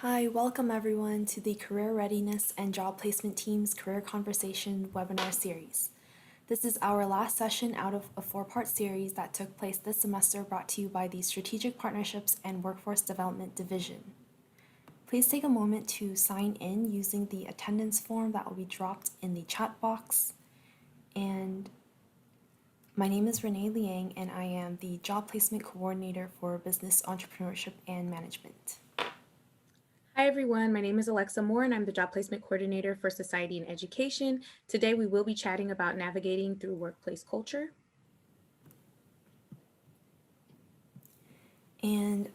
Hi, welcome everyone to the Career Readiness and Job Placement Team's Career Conversation webinar series. This is our last session out of a four-part series that took place this semester brought to you by the Strategic Partnerships and Workforce Development Division. Please take a moment to sign in using the attendance form that will be dropped in the chat box. And my name is Renee Liang, and I am the Job Placement Coordinator for Business Entrepreneurship and Management. Hi everyone, my name is Alexa Moore and I'm the Job Placement Coordinator for Society and Education. Today we will be chatting about navigating through workplace culture. And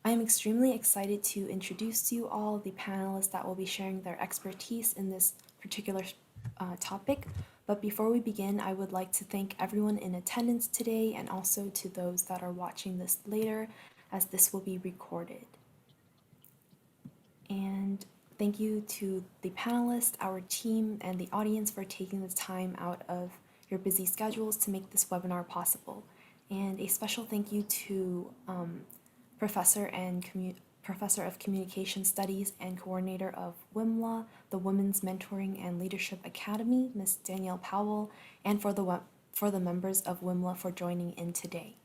I'm extremely excited to introduce to you all the panelists that will be sharing their expertise in this particular topic. But before we begin, I would like to thank everyone in attendance today and also to those that are watching this later, as this will be recorded. And thank you to the panelists, our team, and the audience for taking the time out of your busy schedules to make this webinar possible. And a special thank you to Professor of Communication Studies and Coordinator of WIMLA, the Women's Mentoring and Leadership Academy, Ms. Danielle Powell, and for the members of WIMLA for joining in today.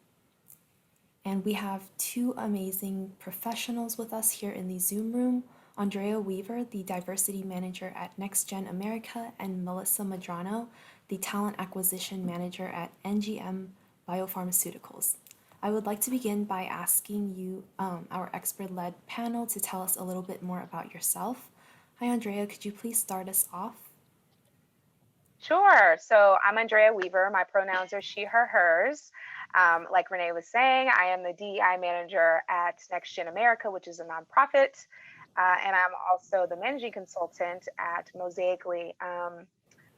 And we have two amazing professionals with us here in the Zoom room, Andrea Weaver, the Diversity Manager at NextGen America, and Melissa Madrano, the Talent Acquisition Manager at NGM Biopharmaceuticals. I would like to begin by asking you, our expert-led panel, to tell us a little bit more about yourself. Hi, Andrea, could you please start us off? Sure. So I'm Andrea Weaver. My pronouns are she, her, hers. Like Renee was saying, I am the DEI manager at NextGen America, which is a nonprofit. And I'm also the managing consultant at Mosaically.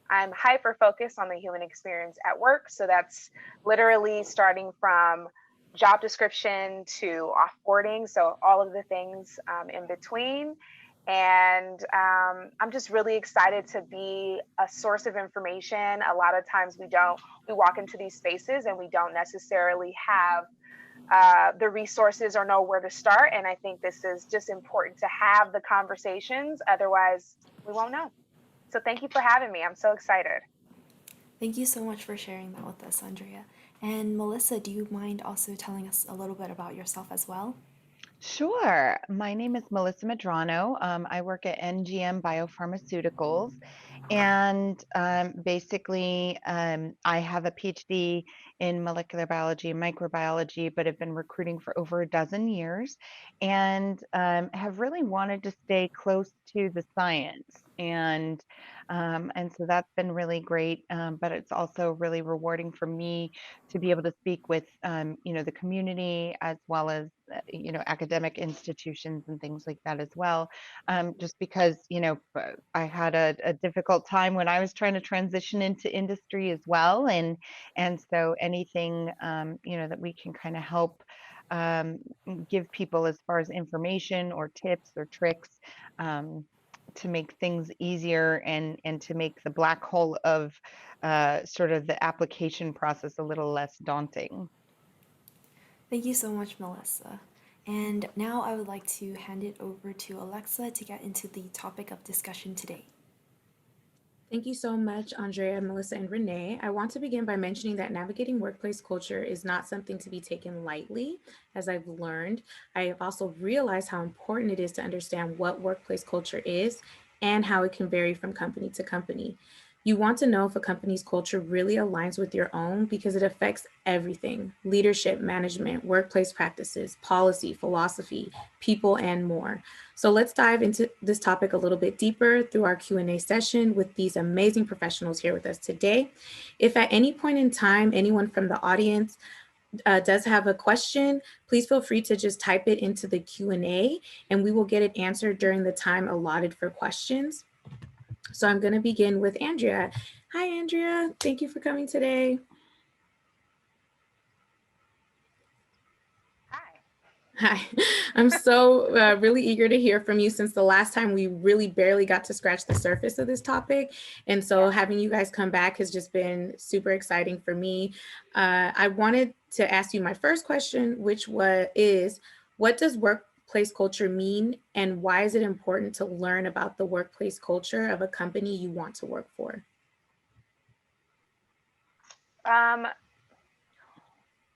I'm hyper focused on the human experience at work. So that's literally starting from job description to offboarding. So all of the things in between. And I'm just really excited to be a source of information. A lot of times we walk into these spaces and we don't necessarily have the resources or know where to start. And I think this is just important to have the conversations. Otherwise, we won't know. So thank you for having me. I'm so excited. Thank you so much for sharing that with us, Andrea. And Melissa, do you mind also telling us a little bit about yourself as well? Sure. My name is Melissa Madrano. I work at NGM Biopharmaceuticals. And basically, I have a PhD in molecular biology and microbiology, but have been recruiting for over a dozen years and have really wanted to stay close to the science. And so that's been really great. But it's also really rewarding for me to be able to speak with, the community as well as academic institutions and things like that as well. Just because, I had a difficult time when I was trying to transition into industry as well. And so anything, that we can kind of help um, give people as far as information or tips or tricks to make things easier and to make the black hole of sort of the application process a little less daunting. Thank you so much, Melissa. And now I would like to hand it over to Alexa to get into the topic of discussion today. Thank you so much, Andrea, Melissa, and Renee. I want to begin by mentioning that navigating workplace culture is not something to be taken lightly, as I've learned. I have also realized how important it is to understand what workplace culture is and how it can vary from company to company. You want to know if a company's culture really aligns with your own because it affects everything: leadership, management, workplace practices, policy, philosophy, people, and more. So let's dive into this topic a little bit deeper through our Q&A session with these amazing professionals here with us today. If at any point in time, anyone from the audience does have a question, please feel free to just type it into the Q&A and we will get it answered during the time allotted for questions. So I'm going to begin with Andrea. Hi, Andrea. Thank you for coming today. Hi. Hi, I'm so really eager to hear from you since the last time we really barely got to scratch the surface of this topic. And so Yeah. having you guys come back has just been super exciting for me. I wanted to ask you my first question, which is, what does workplace workplace culture mean, and why is it important to learn about the workplace culture of a company you want to work for? Um,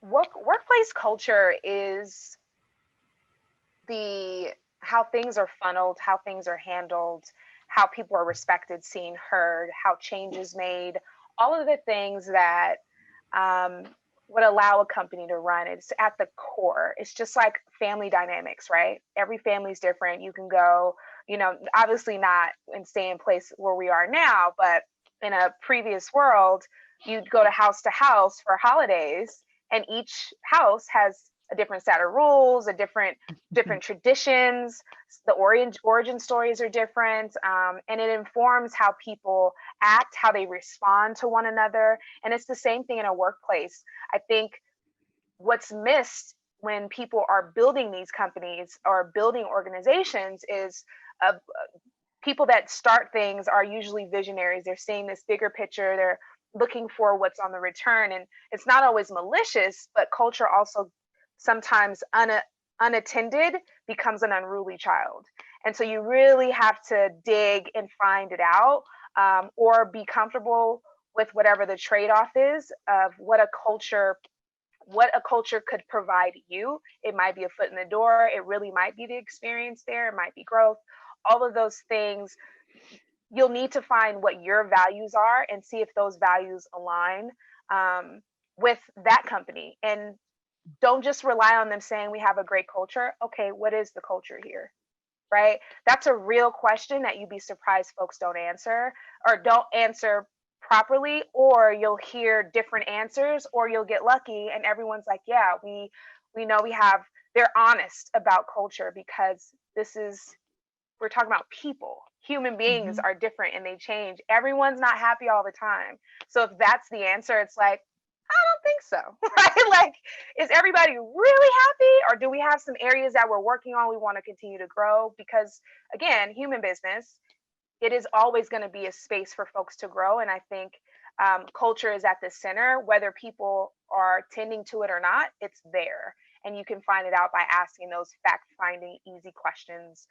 workplace culture is the how things are funneled, how things are handled, how people are respected, seen, heard, how change is made, all of the things that um, would allow a company to run. It's at the core. It's just like family dynamics, right? Every family's different. You can go, obviously not and stay in place where we are now, but in a previous world, you'd go to house for holidays, and each house has a different set of rules, a different traditions. The origin stories are different, and it informs how people act, how they respond to one another. And it's the same thing in a workplace. I think what's missed when people are building these companies or building organizations is uh, people that start things are usually visionaries. They're seeing this bigger picture. They're looking for what's on the return, and it's not always malicious, but culture also sometimes unattended becomes an unruly child. And so you really have to dig and find it out, or be comfortable with whatever the trade-off is of what a culture could provide you. It might be a foot in the door. It really might be the experience there. It might be growth. All of those things, you'll need to find what your values are and see if those values align, with that company. And don't just rely on them saying we have a great culture. Okay, what is the culture here? Right? That's a real question that you'd be surprised folks don't answer, or don't answer properly, or you'll hear different answers, or you'll get lucky and everyone's like, yeah, we know we have, they're honest about culture, because we're talking about people. Human beings Mhm. are different and they change. Everyone's not happy all the time. So if that's the answer, it's like, I don't think so. Right? Like, is everybody really happy? Or do we have some areas that we're working on we want to continue to grow? Because again, human business, it is always going to be a space for folks to grow. And I think culture is at the center, whether people are tending to it or not, it's there. And you can find it out by asking those fact finding, easy questions.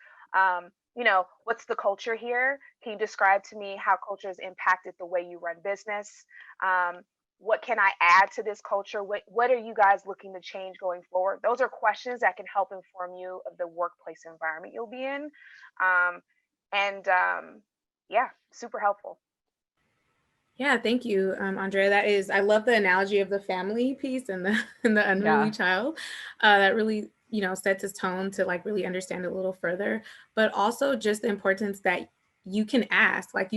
What's the culture here? Can you describe to me how culture has impacted the way you run business? What can I add to this culture? What are you guys looking to change going forward? Those are questions that can help inform you of the workplace environment you'll be in. And Yeah, super helpful. Yeah, thank you, Andrea. I love the analogy of the family piece and the and the unruly Yeah. child. That really, sets its tone to like really understand it a little further. But also just the importance that you can ask what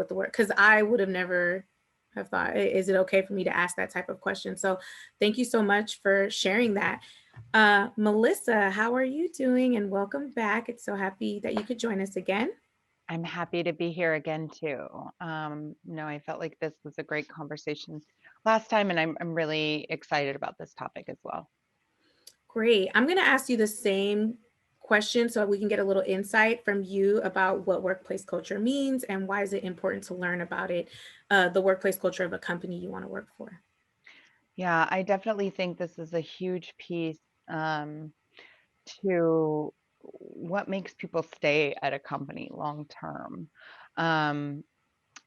the word, because I would have never have thought, is it okay for me to ask that type of question? So thank you so much for sharing that. Melissa, how are you doing? And welcome back. It's so happy that you could join us again. I'm happy to be here again too. No, I felt like this was a great conversation last time, and I'm really excited about this topic as well. Great. I'm going to ask you the same question so we can get a little insight from you about what workplace culture means and why is it important to learn about it, the workplace culture of a company you want to work for. Yeah, I definitely think this is a huge piece um, to what makes people stay at a company long term, um,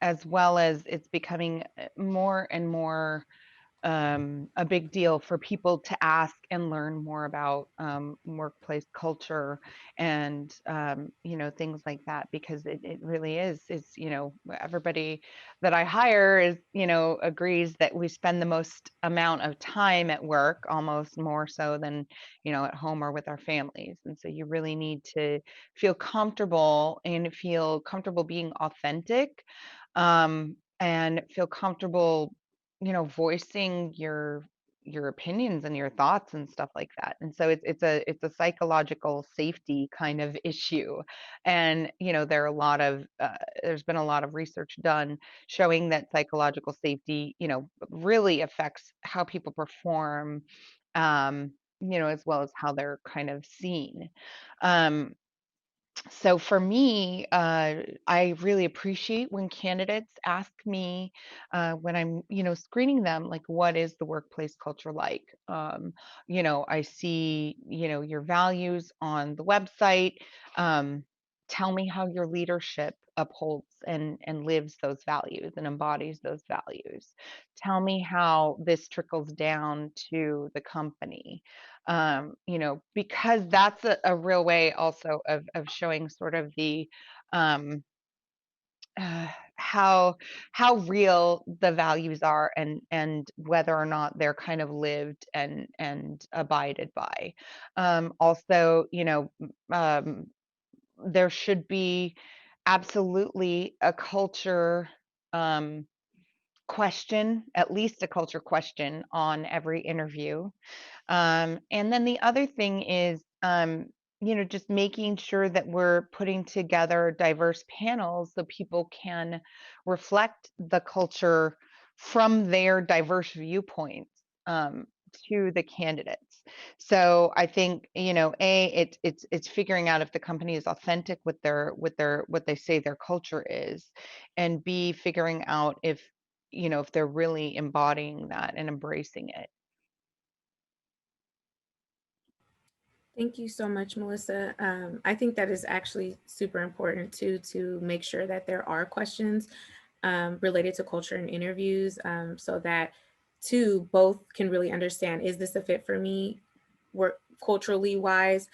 as well as it's becoming more and more a big deal for people to ask and learn more about workplace culture and things like that, because it really is everybody that I hire is agrees that we spend the most amount of time at work, almost more so than at home or with our families. And so you really need to feel comfortable being authentic, and feel comfortable voicing your opinions and your thoughts and stuff like that. And so it's a psychological safety kind of issue. And there's been a lot of research done showing that psychological safety really affects how people perform, as well as how they're kind of seen. um So for me, I really appreciate when candidates ask me when I'm, screening them, like, what is the workplace culture like? I see, your values on the website. Um, Tell me how your leadership upholds and lives those values and embodies those values. Tell me how this trickles down to the company, because that's a real way also of showing sort of the um, uh, how how real the values are and whether or not they're kind of lived and abided by. Also, there should be absolutely a culture um, question, at least a culture question on every interview. And then the other thing is, just making sure that we're putting together diverse panels so people can reflect the culture from their diverse viewpoints um, to the candidates. So I think, it's figuring out if the company is authentic with their what they say their culture is, and B, figuring out if they're really embodying that and embracing it. Thank you so much, Melissa. I think that is actually super important too, to make sure that there are questions related to culture in interviews, so that two both can really understand, is this a fit for me, work culturally wise,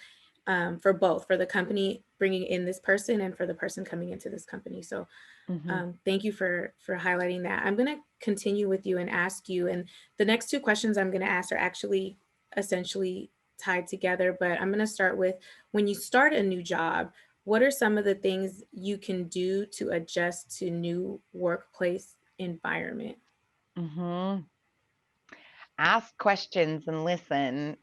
for both, for the company bringing in this person and for the person coming into this company. So Mhm. thank you for highlighting that. I'm going to continue with you and ask you, and the next two questions I'm going to ask are actually essentially tied together, but I'm going to start with, when you start a new job, what are some of the things you can do to adjust to new workplace environment? Mhm. Ask questions and listen,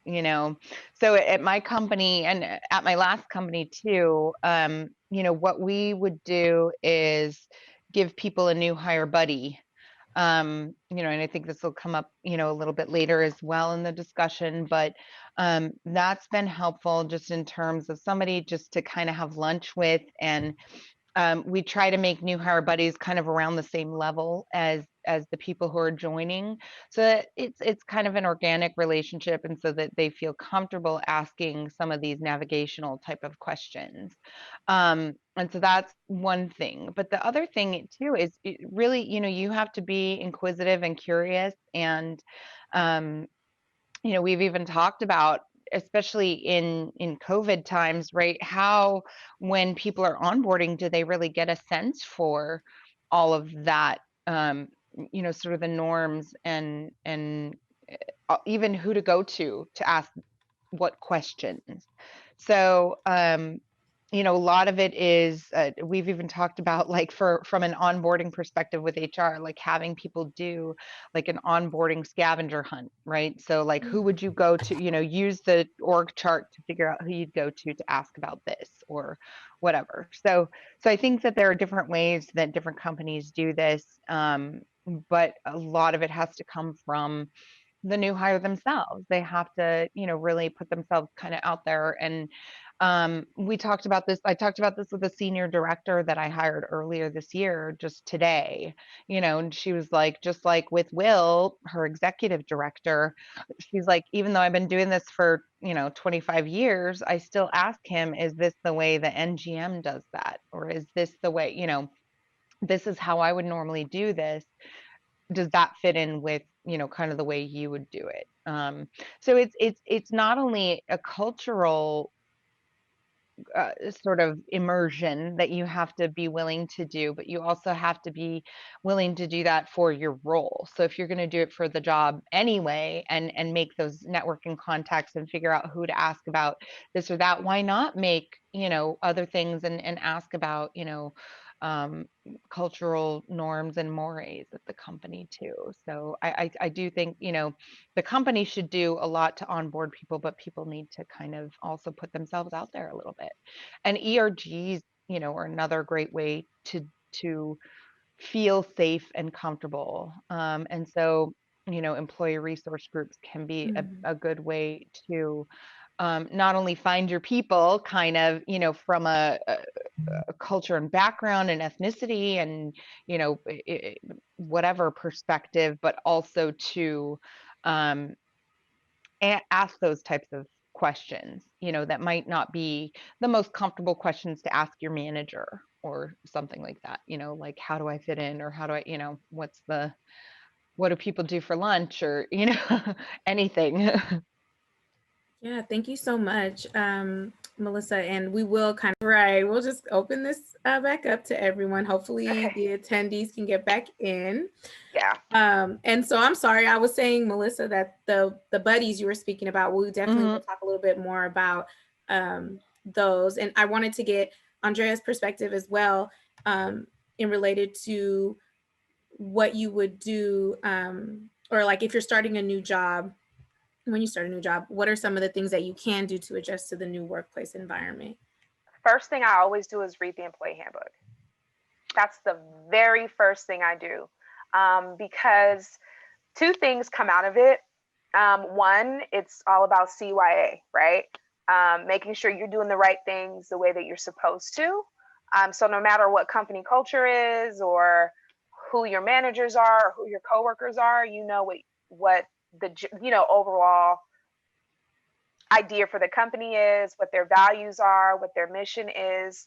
So at my company and at my last company too, what we would do is give people a new hire buddy. And I think this will come up, a little bit later as well in the discussion, but that's been helpful just in terms of somebody just to kind of have lunch with. And we try to make new hire buddies kind of around the same level as the people who are joining, so that it's kind of an organic relationship, and so that they feel comfortable asking some of these navigational type of questions. And so that's one thing. But the other thing too is really, you have to be inquisitive and curious. And um, we've even talked about, especially in COVID times, right? How when people are onboarding, do they really get a sense for all of that, sort of the norms and even who to go to ask what questions. So, a lot of it is, we've even talked about, like, from an onboarding perspective with HR, like having people do like an onboarding scavenger hunt, right? So like, who would you go to, use the org chart to figure out who you'd go to ask about this or whatever. So I think that there are different ways that different companies do this. But a lot of it has to come from the new hire themselves. They have to, really put themselves kind of out there. And we talked about this. I talked about this with a senior director that I hired earlier this year, just today, and she was like, just like with Will, her executive director, she's like, even though I've been doing this for, 25 years, I still ask him, is this the way the NGM does that? Or is this the way, this is how I would normally do this, does that fit in with kind of the way you would do it? So it's not only a cultural sort of immersion that you have to be willing to do, but you also have to be willing to do that for your role. So if you're going to do it for the job anyway, and make those networking contacts and figure out who to ask about this or that, why not make other things and ask about um, cultural norms and mores at the company too. So I do think the company should do a lot to onboard people, but people need to kind of also put themselves out there a little bit. And ERGs, are another great way to feel safe and comfortable. And so, employee resource groups can be Mhm. a good way to not only find your people kind of, from a culture and background and ethnicity and, whatever perspective, but also to um, ask those types of questions, that might not be the most comfortable questions to ask your manager or something like that, like how do I fit in, or how do I, what do people do for lunch, or, anything. Yeah, thank you so much, Melissa. And we will right, we'll just open this back up to everyone. Hopefully Okay. the attendees can get back in. Yeah. And so I'm sorry, I was saying, Melissa, that the buddies you were speaking about, we definitely will talk a little bit more about those. And I wanted to get Andrea's perspective as well, in related to what you would do, or like if you're starting a new job, when you start a new job, what are some of the things that you can do to adjust to the new workplace environment? First thing I always do is read the employee handbook. That's the very first thing I do, because two things come out of it. One, it's all about CYA, right? Making sure you're doing the right things the way that you're supposed to. So no matter what company culture is, or who your managers are, or who your coworkers are, what the overall idea for the company is, what their values are, what their mission is,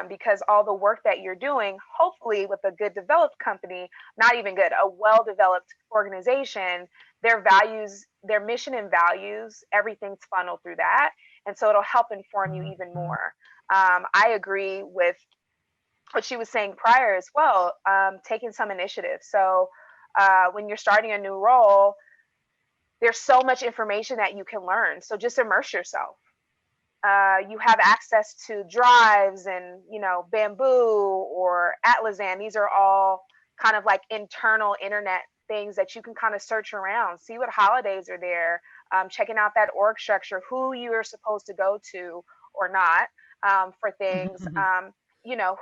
because all the work that you're doing, hopefully with a good developed company, not even good, a well-developed organization, their values, their mission and values, everything's funneled through that. And so it'll help inform you even more. I agree with what she was saying prior as well, taking some initiative. So when you're starting a new role, there's so much information that you can learn. So just immerse yourself. You have access to Drives and, Bamboo or Atlassian. These are all kind of like internal internet things that you can kind of search around, see what holidays are there, checking out that org structure, who you are supposed to go to or not, for things.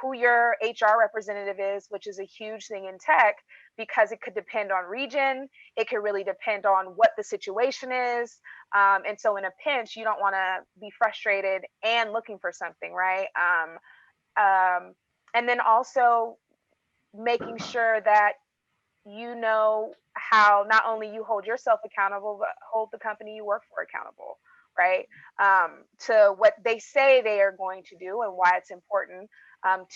Who your HR representative is, which is a huge thing in tech, because it could depend on region. It could really depend on what the situation is. And so in a pinch, you don't want to be frustrated and looking for something, right? And then also making sure that you know how not only you hold yourself accountable, but hold the company you work for accountable, right? To what they say they are going to do and why it's important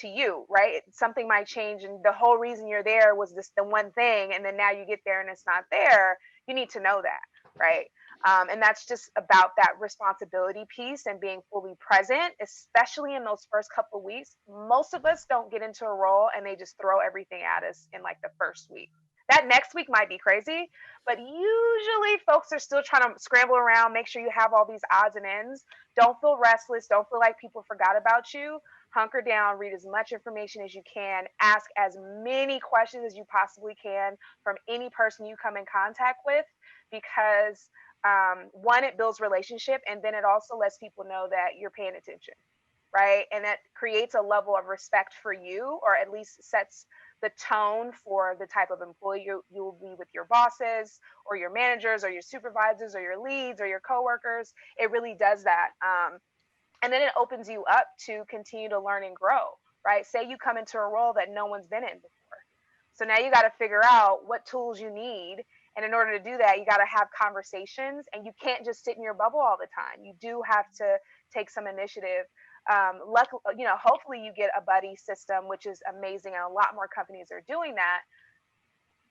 to you, right? Something might change, and the whole reason you're there was the one thing, and then now you get there and it's not there. You need to know that, right? And that's just about that responsibility piece and being fully present, especially in those first couple of weeks. Most of us don't get into a role and they just throw everything at us in like the first week. That next week might be crazy, but usually folks are still trying to scramble around, make sure you have all these odds and ends. Don't feel restless. Don't feel like people forgot about you. Hunker down, read as much information as you can, ask as many questions as you possibly can from any person you come in contact with, because one, it builds relationship, and then it also lets people know that you're paying attention, right? And that creates a level of respect for you, or at least sets the tone for the type of employee you will be with your bosses or your managers or your supervisors or your leads or your coworkers. It really does that. And then it opens you up to continue to learn and grow, right? Say you come into a role that no one's been in before. So now you got to figure out what tools you need. And in order to do that, you got to have conversations, and you can't just sit in your bubble all the time. You do have to take some initiative. Hopefully you get a buddy system, which is amazing. And a lot more companies are doing that.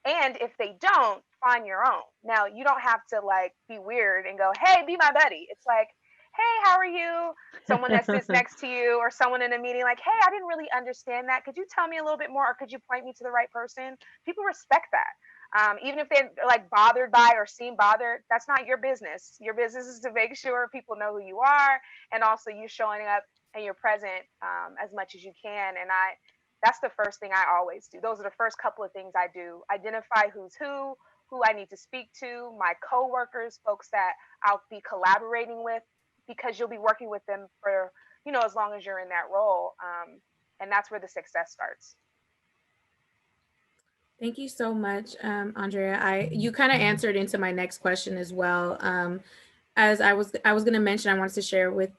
And if they don't, find your own. Now, you don't have to like be weird and go, hey, be my buddy. It's like, hey, how are you? Someone that sits next to you, or someone in a meeting like, hey, I didn't really understand that. Could you tell me a little bit more, or could you point me to the right person? People respect that. Even if they're like bothered by or seem bothered, that's not your business. Your business is to make sure people know who you are, and also you showing up and you're present as much as you can. And that's the first thing I always do. Those are the first couple of things I do. Identify who's who I need to speak to, my coworkers, folks that I'll be collaborating with, because you'll be working with them for, as long as you're in that role. And that's where the success starts. Thank you so much, Andrea. You kind of answered into my next question as well. as I was going to mention, I wanted to share with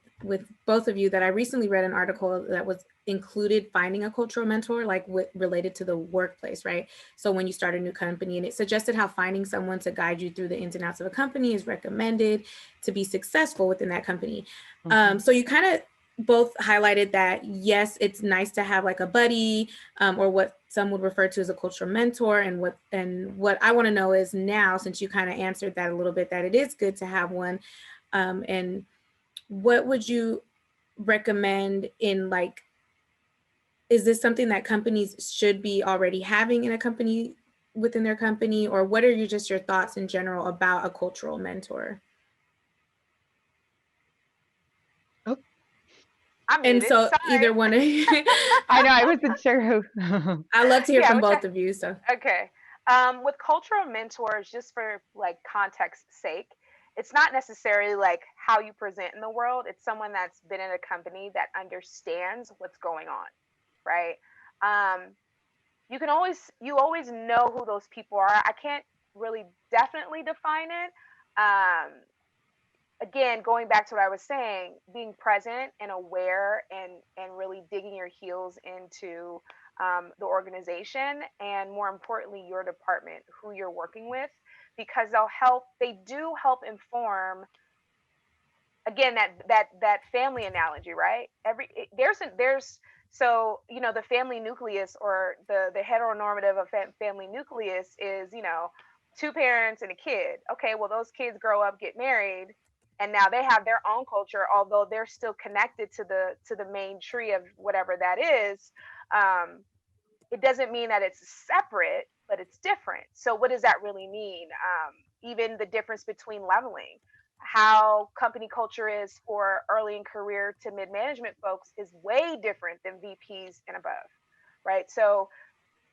both of you that I recently read an article that was included finding a cultural mentor, like related to the workplace, right? So when you start a new company, and it suggested how finding someone to guide you through the ins and outs of a company is recommended to be successful within that company. So you kind of both highlighted that, yes, it's nice to have like a buddy, or what some would refer to as a cultural mentor. And what I want to know is now, since you kind of answered that a little bit, that it is good to have one. And what would you recommend in, like, is this something that companies should be already having in a company, within their company, or what are your thoughts in general about a cultural mentor? I'm And muted. so Sorry. either one of you, I know, I wasn't sure who. I'd love to hear Yeah, from which both of you. So okay. With cultural mentors, just for like context's sake, it's not necessarily like how you present in the world. It's someone that's been in a company that understands what's going on, right? Um, you always know who those people are. I can't really definitely define it. Again, going back to what I was saying, being present and aware and really digging your heels into the organization, and more importantly your department, who you're working with, because they do help inform, again, that family analogy, right? There's so, the family nucleus, or the heteronormative of family nucleus is, two parents and a kid. Okay, well, those kids grow up, get married, and now they have their own culture, although they're still connected to the main tree of whatever that is. It doesn't mean that it's separate, but it's different. So what does that really mean? Even the difference between leveling, how company culture is for early in career to mid management folks is way different than VPs and above, right? So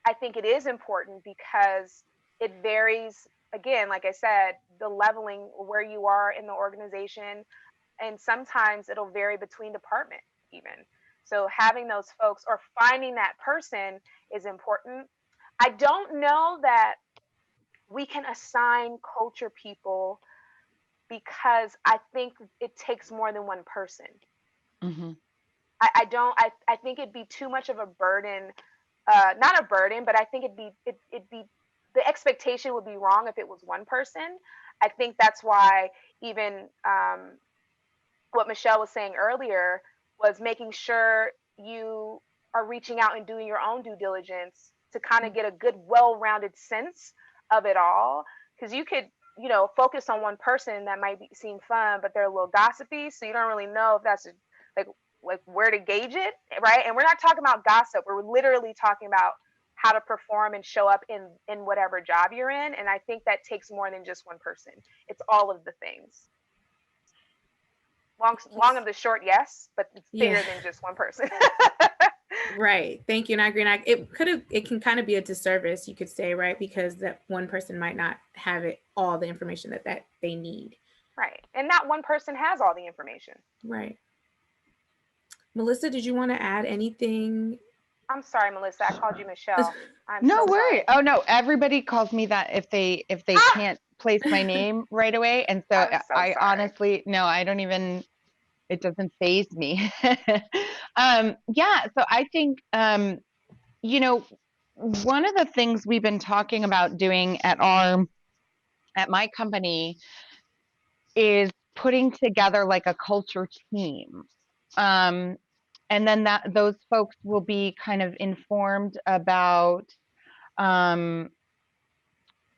I think it is important because it varies, again, like I said, the leveling where you are in the organization, and sometimes it'll vary between department even. So having those folks or finding that person is important. I don't know that we can assign culture people, because I think it takes more than one person. Hmm. I don't I think it'd be too much of a burden, not a burden, but I think it'd be the expectation would be wrong if it was one person. I think that's why even what Michelle was saying earlier was making sure you are reaching out and doing your own due diligence to kind of get a good, well-rounded sense of it all. Because you could, focus on one person that might seem fun, but they're a little gossipy, so you don't really know if that's like like where to gauge it, right? And we're not talking about gossip. We're literally talking about how to perform and show up in whatever job you're in. And I think that takes more than just one person. It's all of the things. Long of the short, yes, but it's bigger than just one person. Right. Thank you. And I agree. And it can kind of be a disservice, you could say, right? Because that one person might not have all the information that they need. Right. And not one person has all the information. Right. Melissa, did you want to add anything? I'm sorry, Melissa. I called you Michelle. I'm No so worry. sorry. Oh no, everybody calls me that if they can't place my name right away. And so I'm so I sorry. honestly, no, I don't even, it doesn't faze me. Yeah, so I think, you know, one of the things we've been talking about doing at my company is putting together like a culture team. And then those folks will be kind of informed about, um,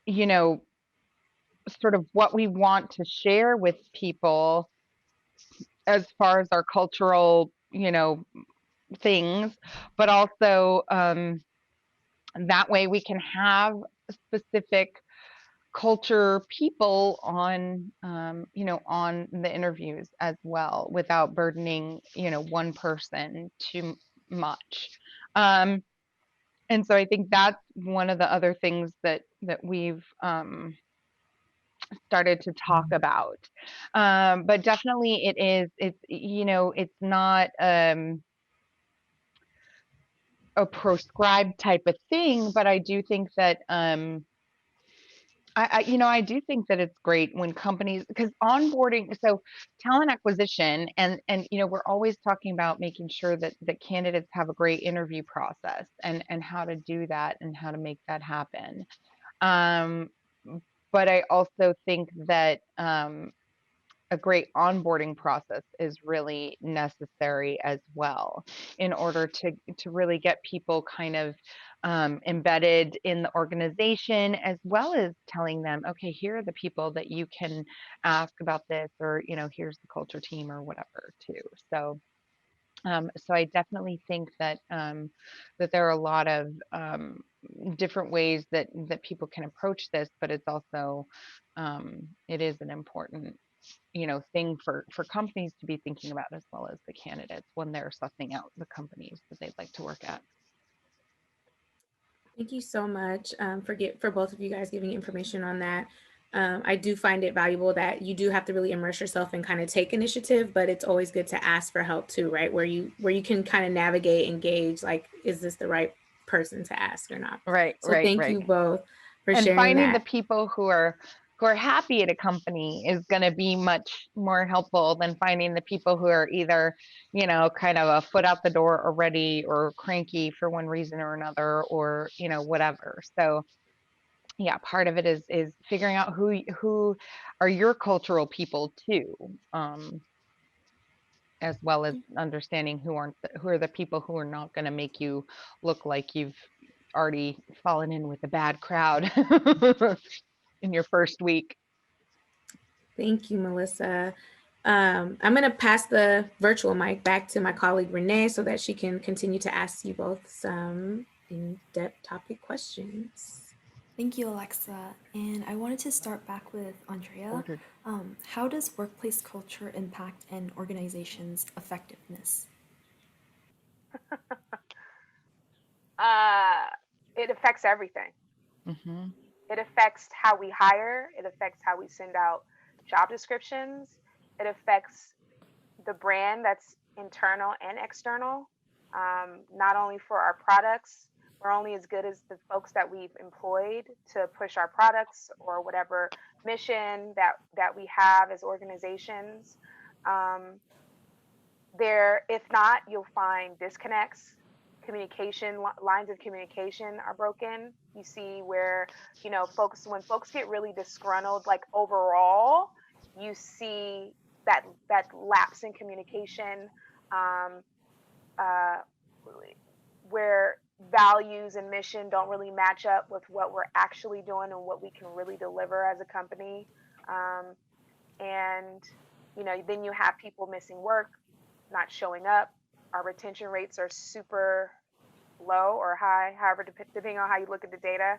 you know, sort of what we want to share with people as far as our cultural, things, but also that way we can have specific culture people on, on the interviews as well without burdening, one person too much. And so I think that's one of the other things that we've started to talk about. But definitely it's not a proscribed type of thing, but I do think that I do think that it's great when companies, because onboarding, so talent acquisition, and we're always talking about making sure that candidates have a great interview process and how to do that and how to make that happen. Um, but I also think that a great onboarding process is really necessary as well in order to really get people kind of embedded in the organization, as well as telling them, okay, here are the people that you can ask about this, or here's the culture team or whatever too. So I definitely think that there are a lot of different ways that people can approach this, but it's also it is an important thing for companies to be thinking about, as well as the candidates when they're sussing out the companies that they'd like to work at. Thank you so much for both of you guys giving information on that. I do find it valuable that you do have to really immerse yourself and kind of take initiative, but it's always good to ask for help too, right? Where you can kind of navigate, engage, like, is this the right person to ask or not? Right, So right, thank right. you both for And sharing finding the that. people who are happy at a company is going to be much more helpful than finding the people who are either, kind of a foot out the door already, or cranky for one reason or another, or whatever. So yeah, part of it is figuring out who are your cultural people too, as well as understanding who are the people who are not going to make you look like you've already fallen in with a bad crowd in your first week. Thank you, Melissa. I'm going to pass the virtual mic back to my colleague Renee so that she can continue to ask you both some in-depth topic questions. Thank you, Alexa. And I wanted to start back with Andrea. Ordered. How does workplace culture impact an organization's effectiveness? It affects everything. Mm-hmm. It affects how we hire. It affects how we send out job descriptions. It affects the brand that's internal and external. Not only for our products, we're only as good as the folks that we've employed to push our products or whatever mission that we have as organizations. Um, if not, you'll find disconnects. Lines of communication are broken. You see where when folks get really disgruntled, like overall, you see that lapse in communication, um, uh, where values and mission don't really match up with what we're actually doing and what we can really deliver as a company. Um, and then you have people missing work, not showing up. Our retention rates are super low or high, however, depending on how you look at the data.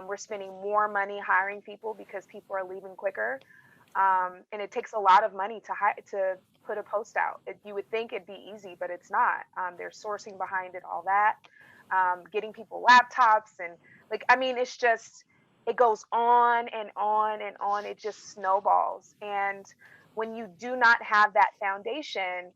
We're spending more money hiring people because people are leaving quicker. And it takes a lot of money to put a post out. You would think it'd be easy, but it's not. There's sourcing behind it, all that. Getting people laptops and it's just, it goes on and on and on. It just snowballs. And when you do not have that foundation,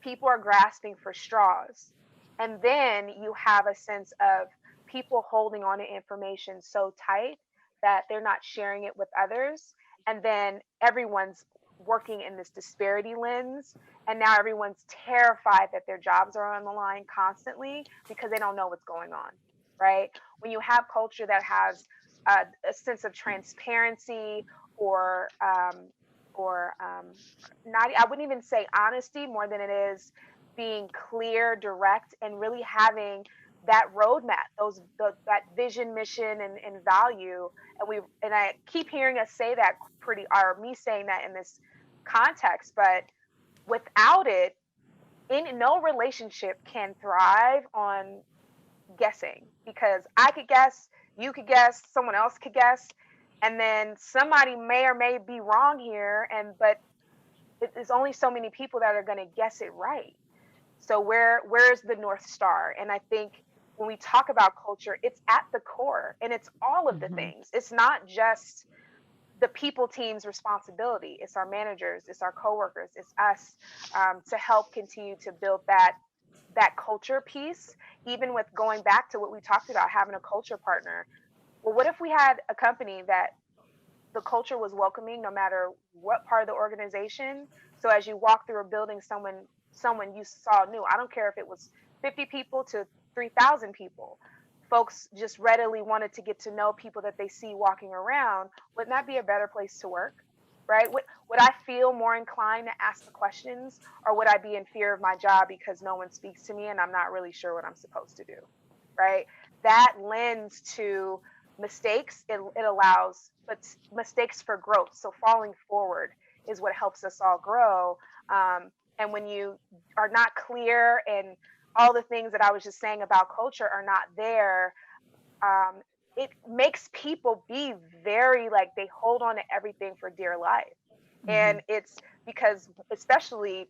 people are grasping for straws. And then you have a sense of people holding on to information so tight that they're not sharing it with others. And then everyone's working in this disparity lens. And now everyone's terrified that their jobs are on the line constantly because they don't know what's going on, right? When you have culture that has a sense of transparency or not, I wouldn't even say honesty more than it is being clear, direct, and really having that roadmap, that vision, mission, and value. And I keep hearing us say that me saying that in this context, but without it, no relationship can thrive on guessing, because I could guess, you could guess, someone else could guess, and then somebody may or may be wrong here, but there's only so many people that are going to guess it right. So where's the North Star? And I think when we talk about culture, it's at the core, and it's all of the things. It's not just the people team's responsibility. It's our managers, it's our coworkers, it's us, to help continue to build that culture piece, even with going back to what we talked about, having a culture partner. Well, what if we had a company that the culture was welcoming no matter what part of the organization. So as you walk through a building, someone you saw new. I don't care if it was 50 people to 3,000 people. Folks just readily wanted to get to know people that they see walking around. Wouldn't that be a better place to work? Right? Would I feel more inclined to ask the questions, or would I be in fear of my job because no one speaks to me and I'm not really sure what I'm supposed to do? Right? That lends to mistakes. It allows, but mistakes for growth. So falling forward is what helps us all grow. And when you are not clear and all the things that I was just saying about culture are not there, um, it makes people be very like they hold on to everything for dear life. Mhm. And it's because, especially,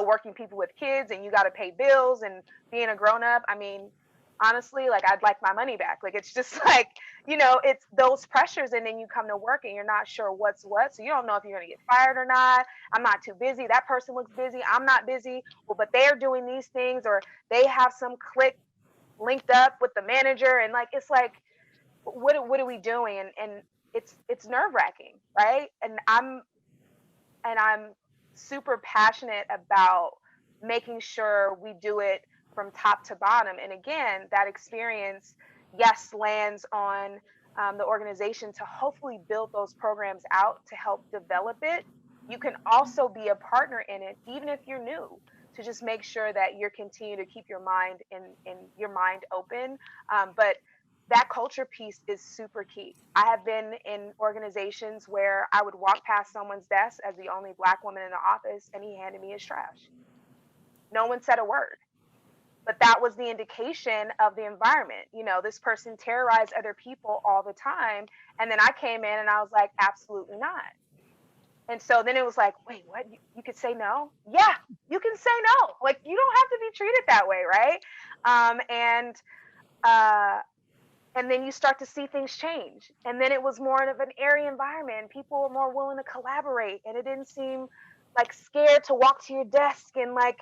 working people with kids and you got to pay bills and being a grown up. I mean, honestly, like I'd like my money back. Like it's just like, it's those pressures. And then you come to work and you're not sure what's what. So you don't know if you're going to get fired or not. I'm not too busy. That person looks busy. I'm not busy. Well, but they're doing these things, or they have some click linked up with the manager. And like, it's like, what are we doing? And it's nerve wracking. Right. And I'm super passionate about making sure we do it from top to bottom. And again, that experience, yes, lands on the organization to hopefully build those programs out to help develop it. You can also be a partner in it, even if you're new, to just make sure that you're continue to keep your mind in your mind open. But that culture piece is super key. I have been in organizations where I would walk past someone's desk as the only Black woman in the office and he handed me his trash. No one said a word. But that was the indication of the environment. This person terrorized other people all the time. And then I came in and I was like, absolutely not. And so then it was like, wait, what? You could say no? Yeah, you can say no. Like, you don't have to be treated that way, right? Uh, and then you start to see things change, and then it was more of an airy environment. People were more willing to collaborate, and it didn't seem like scared to walk to your desk. And like,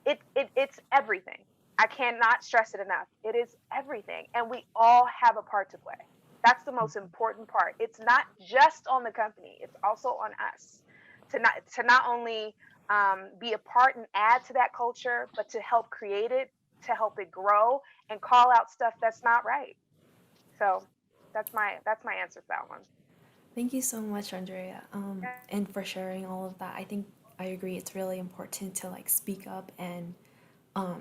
it's everything. I cannot stress it enough. It is everything, and we all have a part to play. That's the most important part. It's not just on the company, it's also on us to not only be a part and add to that culture, but to help create it, to help it grow, and call out stuff that's not right. So that's my answer for that one. Thank you so much, Andrea, and for sharing all of that. I think I agree. It's really important to like speak up, and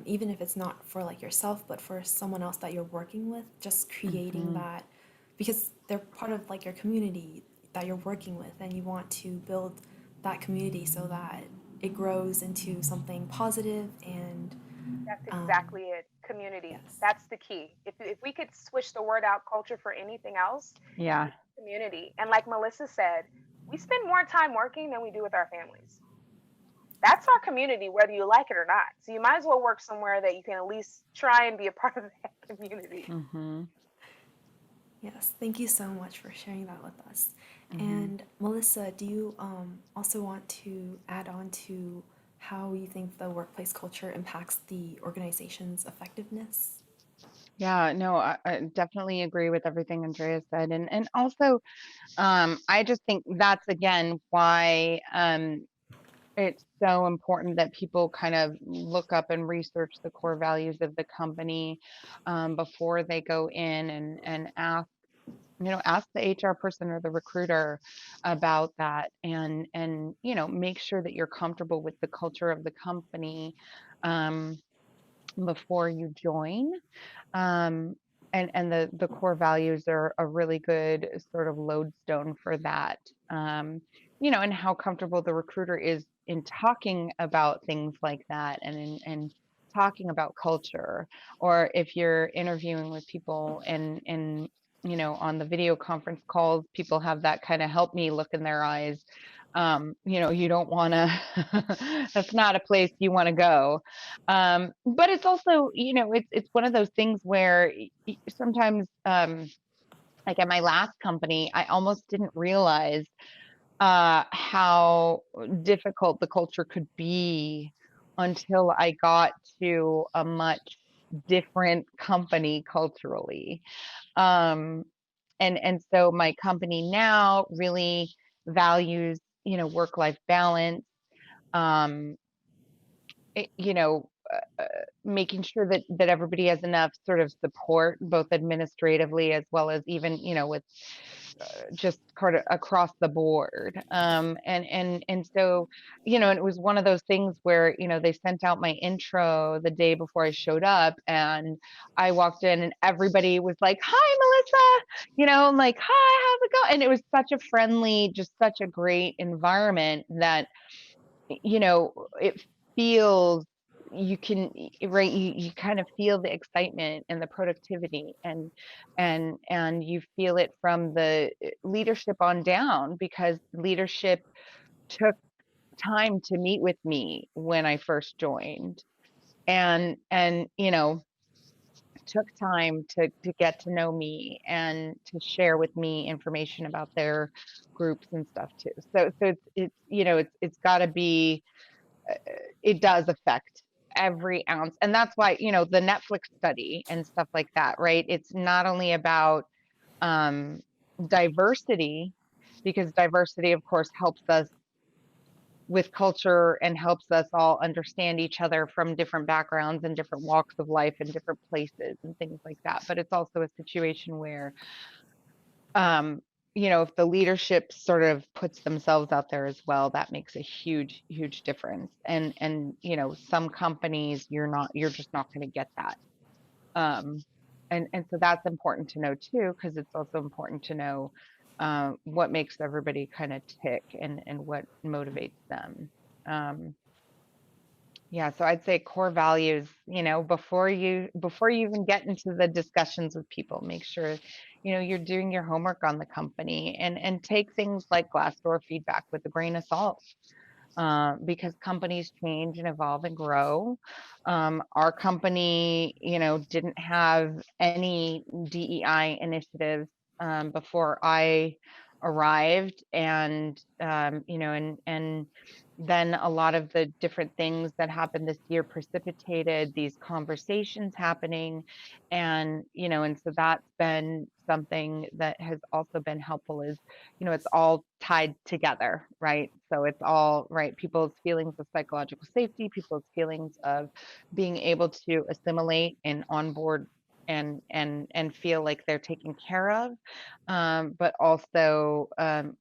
even if it's not for like yourself, but for someone else that you're working with, just creating Mhm. that, because they're part of like your community that you're working with, and you want to build that community so that it grows into something positive and That's um, exactly it. Community. yes. That's the key. If we could switch the word out culture for anything else, Yeah. it's community. And like Melissa said, we spend more time working than we do with our families. That's our community, whether you like it or not. So you might as well work somewhere that you can at least try and be a part of that community. Mhm. Yes, thank you so much for sharing that with us. Mhm. And Melissa, do you also want to add on to how you think the workplace culture impacts the organization's effectiveness? Yeah, no, I definitely agree with everything Andrea said. And also, I just think that's again why it's so important that people kind of look up and research the core values of the company before they go in and ask, ask the HR person or the recruiter about that, and make sure that you're comfortable with the culture of the company um, before you join. Um, and the core values are a really good sort of lodestone for that. And how comfortable the recruiter is in talking about things like that, and talking about culture. Or if you're interviewing with people and on the video conference calls, people have that kind of help me look in their eyes. You don't want to, that's not a place you want to go. But it's also, it's one of those things where sometimes, like at my last company, I almost didn't realize how difficult the culture could be until I got to a much different company culturally. Um, and so my company now really values, work-life balance, um, making sure that everybody has enough sort of support, both administratively as well as even, with just kind of across the board. And so, and it was one of those things where, they sent out my intro the day before I showed up, and I walked in and everybody was like, "Hi, Melissa," I'm like, "Hi, how's it going?" And it was such a friendly, just such a great environment that, it feels, you can, right, you kind of feel the excitement and the productivity, and you feel it from the leadership on down, because leadership took time to meet with me when I first joined, and took time to get to know me and to share with me information about their groups and stuff too. So it's got to be, it does affect every ounce. And that's why, the Netflix study and stuff like that, right? It's not only about um, diversity, because diversity, of course, helps us with culture and helps us all understand each other from different backgrounds and different walks of life and different places and things like that. But it's also a situation where, um, if the leadership sort of puts themselves out there as well, that makes a huge, huge difference. And some companies, you're just not going to get that. Um, and so that's important to know too, because it's also important to know what makes everybody kind of tick, and what motivates them. Um, yeah, so I'd say core values, before you even get into the discussions with people, make sure, you're doing your homework on the company, and take things like Glassdoor feedback with a grain of salt. Because companies change and evolve and grow. Our company, didn't have any DEI initiatives before I arrived, and and then a lot of the different things that happened this year precipitated these conversations happening, and so that's been something that has also been helpful, is it's all tied together, right? So it's all right, people's feelings of psychological safety, people's feelings of being able to assimilate and onboard and feel like they're taken care of, but also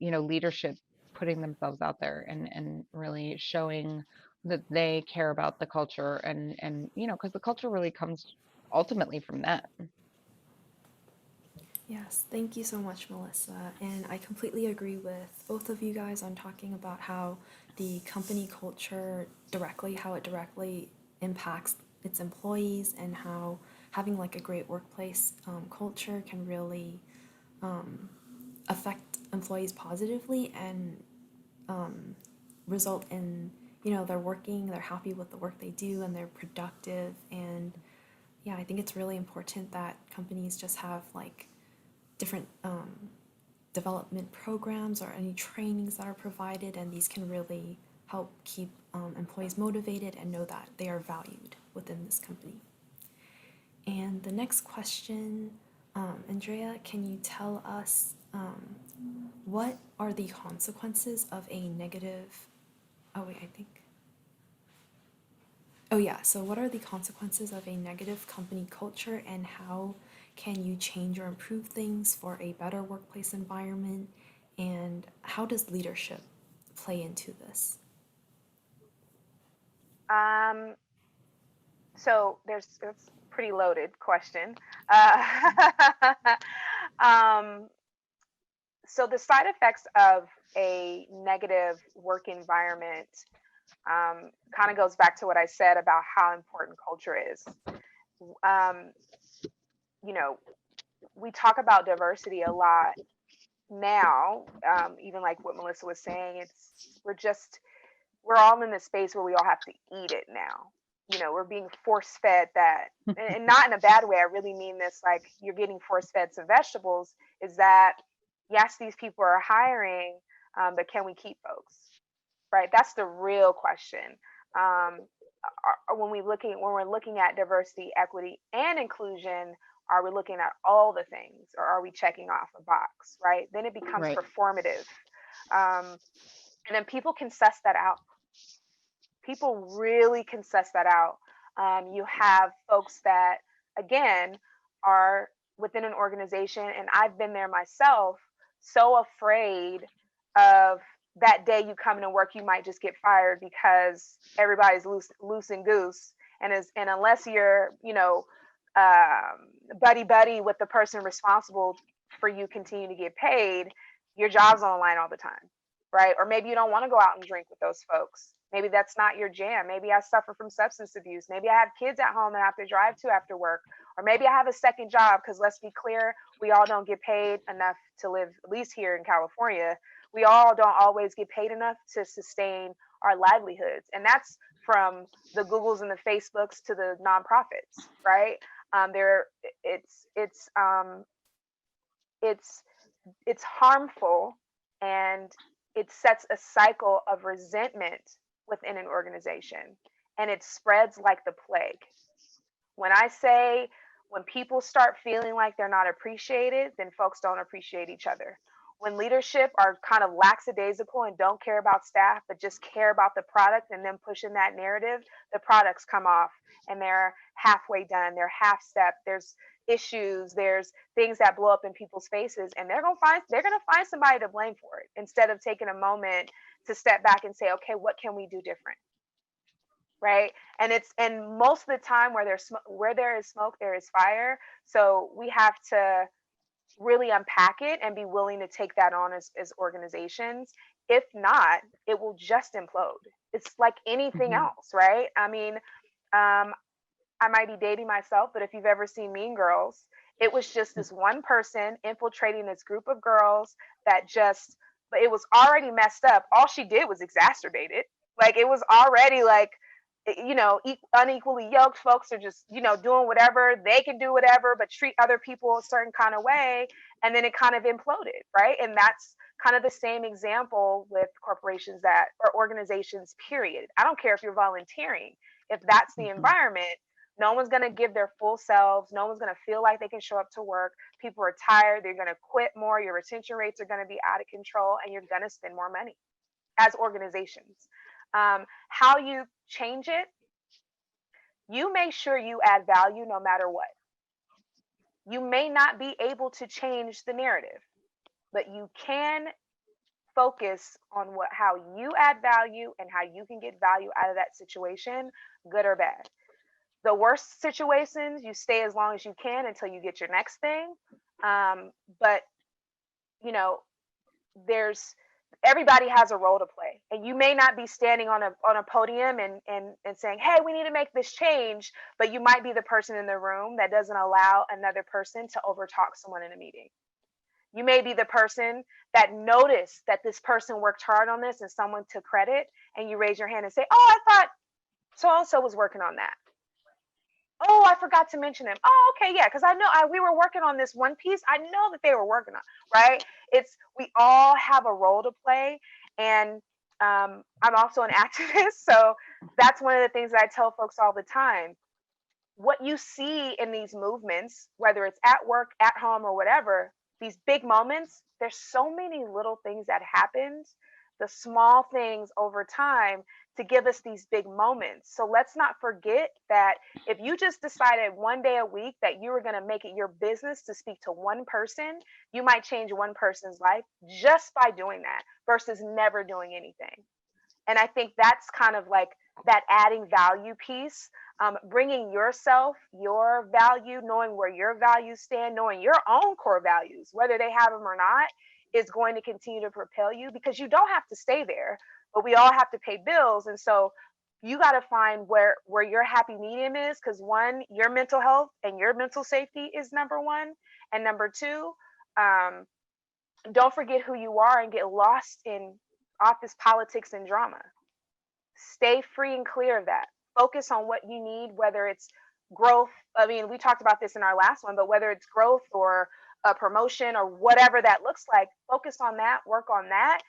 leadership putting themselves out there and really showing that they care about the culture, and because the culture really comes ultimately from that. Yes, thank you so much, Melissa. And I completely agree with both of you guys on talking about how the company culture how it directly impacts its employees, and how having like a great workplace culture can really affect employees positively, and result in, they're happy with the work they do, and they're productive. And yeah, I think it's really important that companies just have like different development programs or any trainings that are provided, and these can really help keep employees motivated and know that they are valued within this company. And the next question, Andrea, can you tell us what are the consequences of a negative? Oh, wait, I think. Oh, yeah. So, what are the consequences of a negative company culture, and how can you change or improve things for a better workplace environment? And how does leadership play into this? Um, so it's a pretty loaded question. Uh, um, so the side effects of a negative work environment kind of goes back to what I said about how important culture is. Um, you know, we talk about diversity a lot now, even like what Melissa was saying. We're all in this space where we all have to eat it now. We're being force fed that, and not in a bad way. I really mean this, like you're getting force fed some vegetables. Is that, yes, these people are hiring, but can we keep folks? Right? That's the real question. When we're looking at diversity, equity, and inclusion, Are we looking at all the things, or are we checking off a box, right? Then it becomes Right. performative. Um, and then people can suss that out. People really can suss that out. You have folks that, again, are within an organization, and I've been there myself, so afraid of that day you come into work, you might just get fired because everybody's loose and goose, and unless you're, buddy buddy with the person responsible for you continue to get paid, your job's on the line all the time, right? Or maybe you don't want to go out and drink with those folks. Maybe that's not your jam. Maybe I suffer from substance abuse. Maybe I have kids at home that I have to drive to after work. Or maybe I have a second job, because let's be clear, we all don't get paid enough to live, at least here in California. We all don't always get paid enough to sustain our livelihoods. And that's from the Googles and the Facebooks to the nonprofits, right? There, it's harmful, and it sets a cycle of resentment within an organization, and it spreads like the plague. When I say, when people start feeling like they're not appreciated, then folks don't appreciate each other. When leadership are kind of lackadaisical and don't care about staff, but just care about the product and then pushing that narrative, the products come off and they're halfway done, they're half stepped, there's issues, there's things that blow up in people's faces, and they're gonna find somebody to blame for it, instead of taking a moment to step back and say, okay, what can we do different? Right? And most of the time, where there is smoke, there is fire. So we have to really unpack it and be willing to take that on as organizations. If not, it will just implode. It's like anything Mhm. else, right? I mean, I might be dating myself, but if you've ever seen Mean Girls, it was just this one person infiltrating this group of girls that just, but it was already messed up. All she did was exacerbate it. Like, it was already like, unequally yoked. Folks are just, doing whatever. They can do whatever, but treat other people a certain kind of way. And then it kind of imploded, right? And that's kind of the same example with corporations or organizations, period. I don't care if you're volunteering. If that's the Mhm. environment, no one's going to give their full selves. No one's going to feel like they can show up to work. People are tired. They're going to quit more. Your retention rates are going to be out of control, and you're going to spend more money as organizations. How you change it, you make sure you add value no matter what. You may not be able to change the narrative, but you can focus on how you add value and how you can get value out of that situation, good or bad. The worst situations, you stay as long as you can until you get your next thing. But you know, there's everybody has a role to play, and you may not be standing on a podium and saying, hey, we need to make this change, but you might be the person in the room that doesn't allow another person to overtalk someone in a meeting. You may be the person that noticed that this person worked hard on this and someone took credit, and you raise your hand and say, oh, I thought so and so was working on that. Oh, I forgot to mention him. Oh, okay, yeah, because I know we were working on this one piece. I know that they were working on, right? It's We all have a role to play, and I'm also an activist, so that's one of the things that I tell folks all the time. What you see in these movements, whether it's at work, at home, or whatever, these big moments, there's so many little things that happened, the small things over time, to give us these big moments. So let's not forget that if you just decided one day a week that you were going to make it your business to speak to one person, you might change one person's life just by doing that versus never doing anything. And I think that's kind of like that adding value piece, bringing yourself, your value, knowing where your values stand, knowing your own core values, whether they have them or not, is going to continue to propel you, because you don't have to stay there, but we all have to pay bills. And so you got to find where your happy medium is, because one, your mental health and your mental safety is number one. And number two, um, don't forget who you are and get lost in office politics and drama. Stay free and clear of that. Focus on what you need, whether it's growth. I mean, we talked about this in our last one, but whether it's growth or a promotion or whatever that looks like, focus on that, work on that,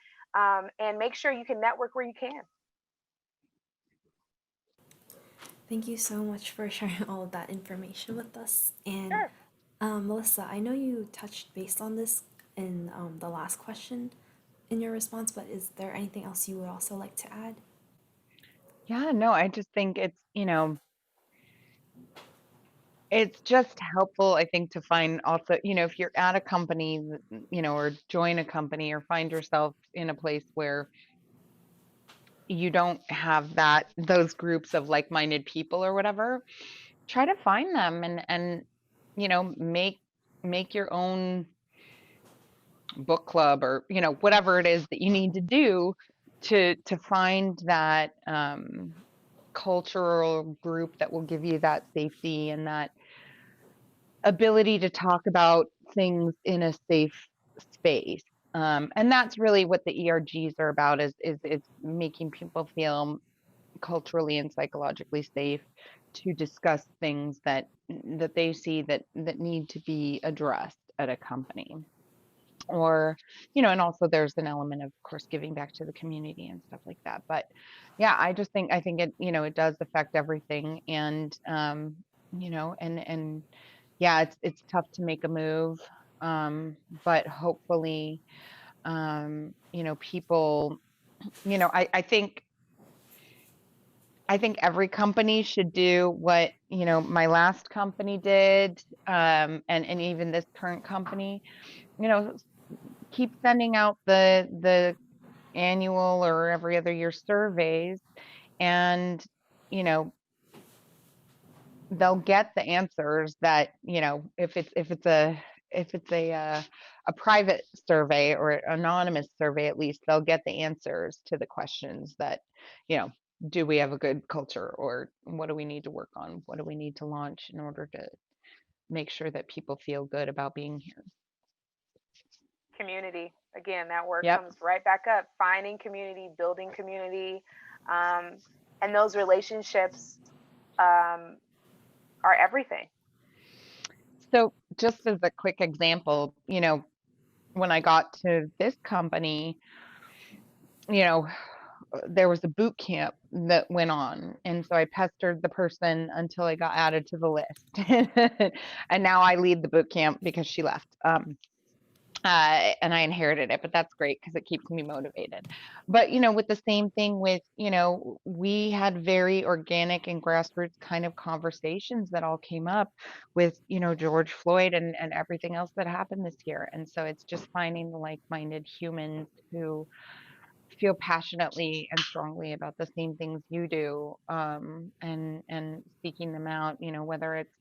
and make sure you can network where you can. Thank you so much for sharing all of that information with us. And Sure. Melissa, I know you touched base on this in the last question in your response, but is there anything else you would also like to add? Yeah, no, I just think it's, it's just helpful, I think, to find also, if you're at a company, or join a company or find yourself in a place where you don't have those groups of like-minded people or whatever, try to find them and make your own book club or whatever it is that you need to do to find that cultural group that will give you that safety and that ability to talk about things in a safe space. And that's really what the ERGs are about is making people feel culturally and psychologically safe to discuss things that they see that need to be addressed at a company. Or, and also there's an element of course giving back to the community and stuff like that. But yeah, I think it, it does affect everything. And and yeah, it's tough to make a move. But hopefully, people, I think every company should do what, my last company did, and even this current company, you know, keep sending out the annual or every other year surveys, and, you know, they'll get the answers that, if it's a private survey or anonymous survey, at least they'll get the answers to the questions that, you know, do we have a good culture, or what do we need to work on? What do we need to launch in order to make sure that people feel good about being here? Community. Again, that word Yep. comes right back up. Finding community, building community, um, and those relationships um, are everything. So just as a quick example, when I got to this company, you know, there was a boot camp that went on. And so I pestered the person until I got added to the list. And now I lead the boot camp because she left. And I inherited it, but that's great because it keeps me motivated. But, with the same thing with, we had very organic and grassroots kind of conversations that all came up with, George Floyd and everything else that happened this year. And so it's just finding the like-minded humans who feel passionately and strongly about the same things you do, and speaking them out, whether it's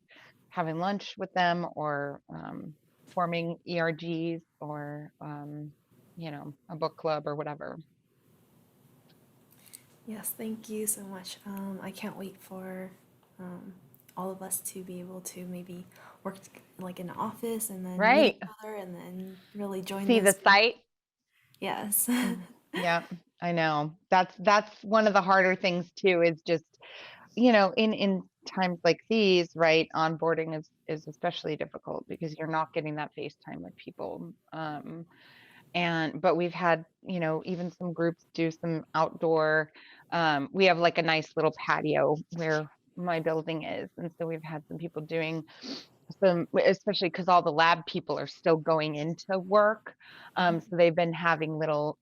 having lunch with them or forming ERGs or a book club or whatever. Yes, thank you so much. I can't wait for um, all of us to be able to maybe work like in an office and then meet Right. each other and then really join See the this. site. Yes. Yeah, I know. That's one of the harder things too, is just, in times like these, right? Onboarding is especially difficult because you're not getting that face time with people. But we've had, even some groups do some outdoor, we have like a nice little patio where my building is. And so we've had some people doing some, especially because all the lab people are still going into work. So they've been having little,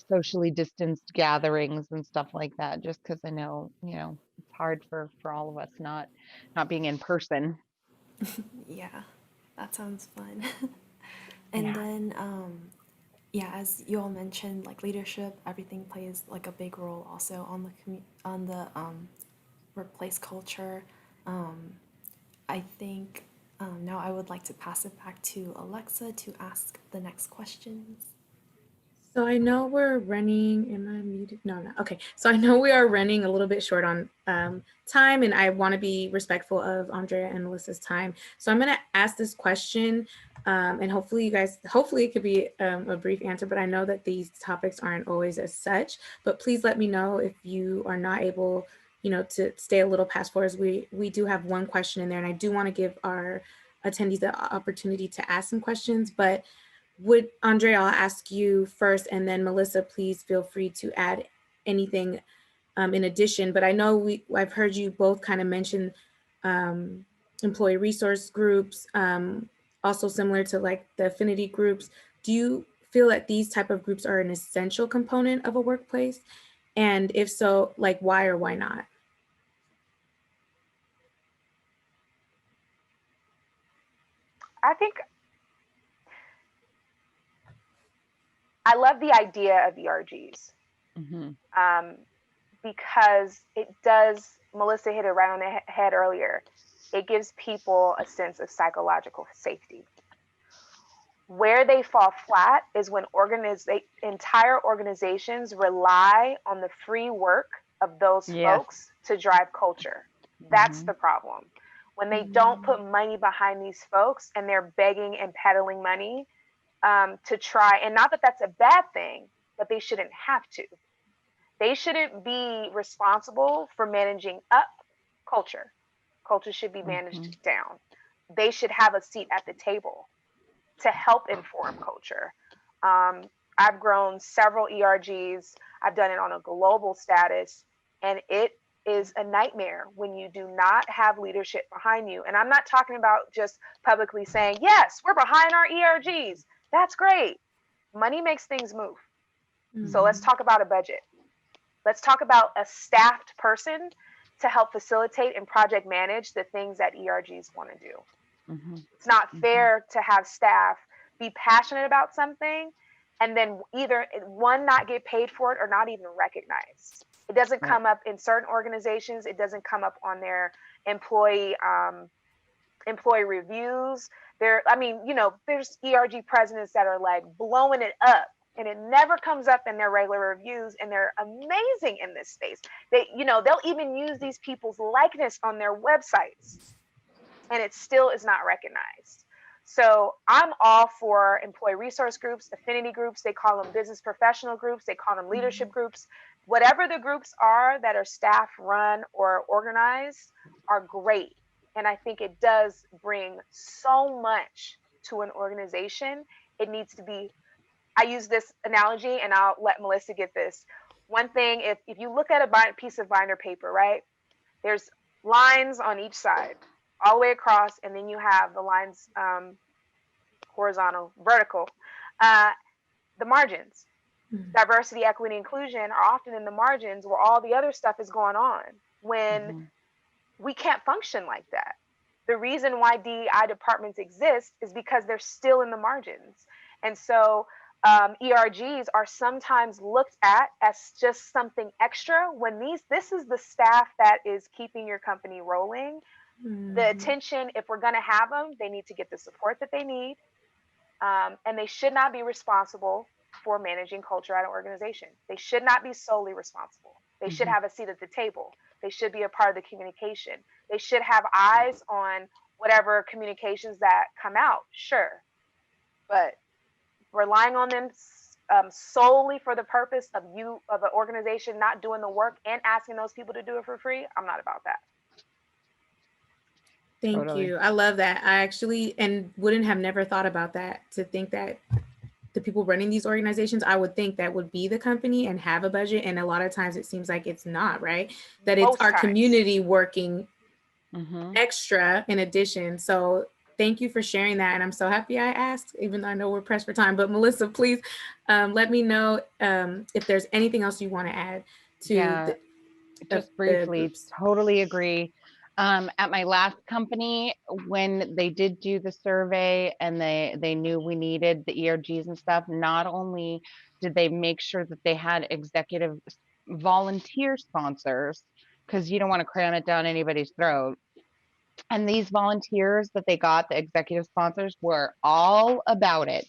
socially distanced gatherings and stuff like that, just because I know, it's hard for all of us not being in person. Yeah, that sounds fun. And Yeah. then, yeah, as you all mentioned, like leadership, everything plays like a big role also on the workplace culture. Um, I think now I would like to pass it back to Alexa to ask the next questions. So I know we're running, am I muted? No, no. Okay. So I know we are running a little bit short on time, and I want to be respectful of Andrea and Melissa's time. So I'm going to ask this question, and hopefully it could be a brief answer, but I know that these topics aren't always as such, but please let me know if you are not able, to stay a little past 4 as we do have one question in there, and I do want to give our attendees the opportunity to ask some questions, but would Andrea, I'll ask you first, and then Melissa, please feel free to add anything in addition. But I know I've heard you both kind of mention employee resource groups, also similar to like the affinity groups. Do you feel that these type of groups are an essential component of a workplace? And if so, like why or why not? I think I love the idea of ERGs, Mhm. because it does, Melissa hit it right on the head earlier. It gives people a sense of psychological safety. Where they fall flat is when entire organizations rely on the free work of those Yes. folks to drive culture. That's Mhm. the problem. When they don't put money behind these folks and they're begging and peddling money, to try, and not that that's a bad thing, but they shouldn't have to. They shouldn't be responsible for managing up culture. Culture should be Mhm. managed down. They should have a seat at the table to help inform culture. I've grown several ERGs. I've done it on a global status, and it is a nightmare when you do not have leadership behind you. And I'm not talking about just publicly saying, yes, we're behind our ERGs. That's great. Money makes things move. So let's talk about a budget. Let's talk about a staffed person to help facilitate and project manage the things that ERGs want to do. Mhm. It's not Mhm. fair to have staff be passionate about something and then either one, not get paid for it, or not even recognized. It doesn't Right. come up in certain organizations. It doesn't come up on their employee employee reviews. I mean, there's ERG presidents that are like blowing it up, and it never comes up in their regular reviews, and they're amazing in this space. They'll even use these people's likeness on their websites, and it still is not recognized. So I'm all for employee resource groups, affinity groups. They call them business professional groups. They call them leadership groups. Whatever the groups are that are staff run or organized are great. And I think it does bring so much to an organization. It needs to be, I use this analogy and I'll let Melissa get this. One thing, if you look at a piece of binder paper, right? There's lines on each side, all the way across, and then you have the lines, horizontal, vertical. Uh, the margins, diversity, equity, inclusion are often in the margins where all the other stuff is going on. When Mhm. we can't function like that. The reason why DEI departments exist is because they're still in the margins. And so ERGs are sometimes looked at as just something extra when this is the staff that is keeping your company rolling. The attention, if we're going to have them, they need to get the support that they need. And they should not be responsible for managing culture at an organization. They should not be solely responsible. They should Mhm. have a seat at the table. They should be a part of the communication. They should have eyes on whatever communications that come out, sure. But relying on them solely for the purpose of an organization not doing the work and asking those people to do it for free, I'm not about that. Thank Totally. you. I love that. I actually and wouldn't have never thought about that, to think that the people running these organizations, I would think that would be the company and have a budget. And a lot of times it seems like it's not, right? That it's Most our times. community working Mhm. extra in addition. So thank you for sharing that. And I'm so happy I asked, even though I know we're pressed for time. But Melissa, please let me know if there's anything else you want to add to Yeah, the just briefly, groups. totally agree. At my last company, when they did do the survey and they knew we needed the ERGs and stuff, not only did they make sure that they had executive volunteer sponsors, because you don't want to cram it down anybody's throat. And these volunteers that they got, the executive sponsors, were all about it.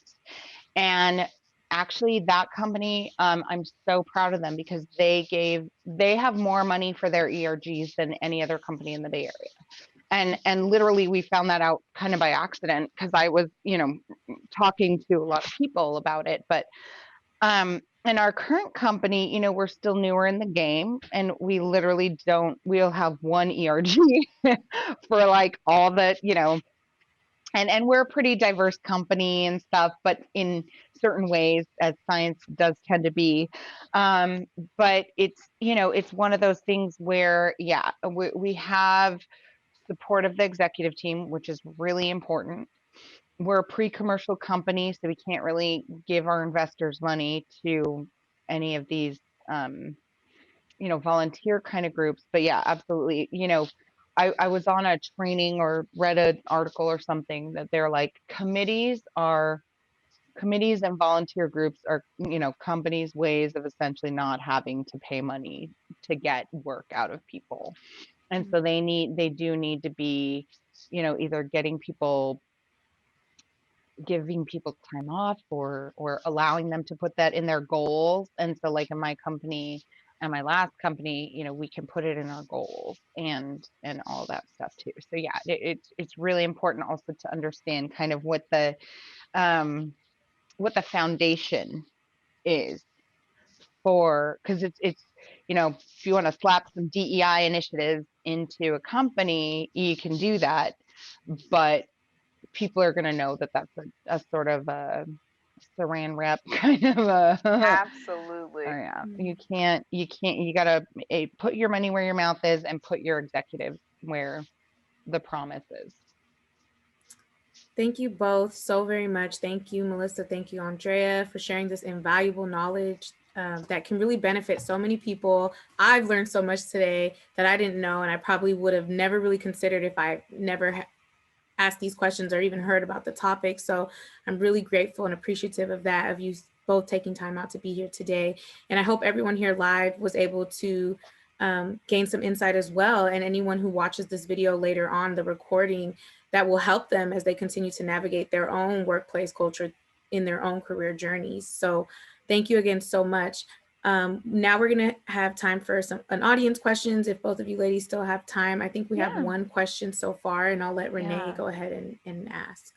And actually, that company, I'm so proud of them because they have more money for their ERGs than any other company in the Bay Area. And literally, we found that out kind of by accident because I was, talking to a lot of people about it. But in our current company, we're still newer in the game, and we literally we'll have one ERG for like all the, and we're a pretty diverse company and stuff, but in certain ways, as science does tend to be. But it's one of those things where, yeah, we have support of the executive team, which is really important. We're a pre-commercial company, so we can't really give our investors money to any of these, volunteer kind of groups. But yeah, absolutely. I was on a training or read an article or something that they're like committees and volunteer groups are, companies' ways of essentially not having to pay money to get work out of people. And so they do need to be, either giving people time off or allowing them to put that in their goals. And so like in my company and my last company, we can put it in our goals and all that stuff too. So yeah, it's really important also to understand kind of what the foundation is for, because it's if you want to slap some DEI initiatives into a company, you can do that, but people are going to know that that's a sort of a saran wrap kind of a oh Absolutely. yeah, you gotta put your money where your mouth is and put your executives where the promise is. Thank you both so very much. Thank you, Melissa. Thank you, Andrea, for sharing this invaluable knowledge that can really benefit so many people. I've learned so much today that I didn't know, and I probably would have never really considered if I never asked these questions or even heard about the topic. So I'm really grateful and appreciative of that, of you both taking time out to be here today. And I hope everyone here live was able to gain some insight as well. And anyone who watches this video later on, the recording, that will help them as they continue to navigate their own workplace culture in their own career journeys. So thank you again so much. Now we're going to have time for an audience questions. If both of you ladies still have time, I think we have Yeah. one question so far, and I'll let Renee Yeah. go ahead and ask.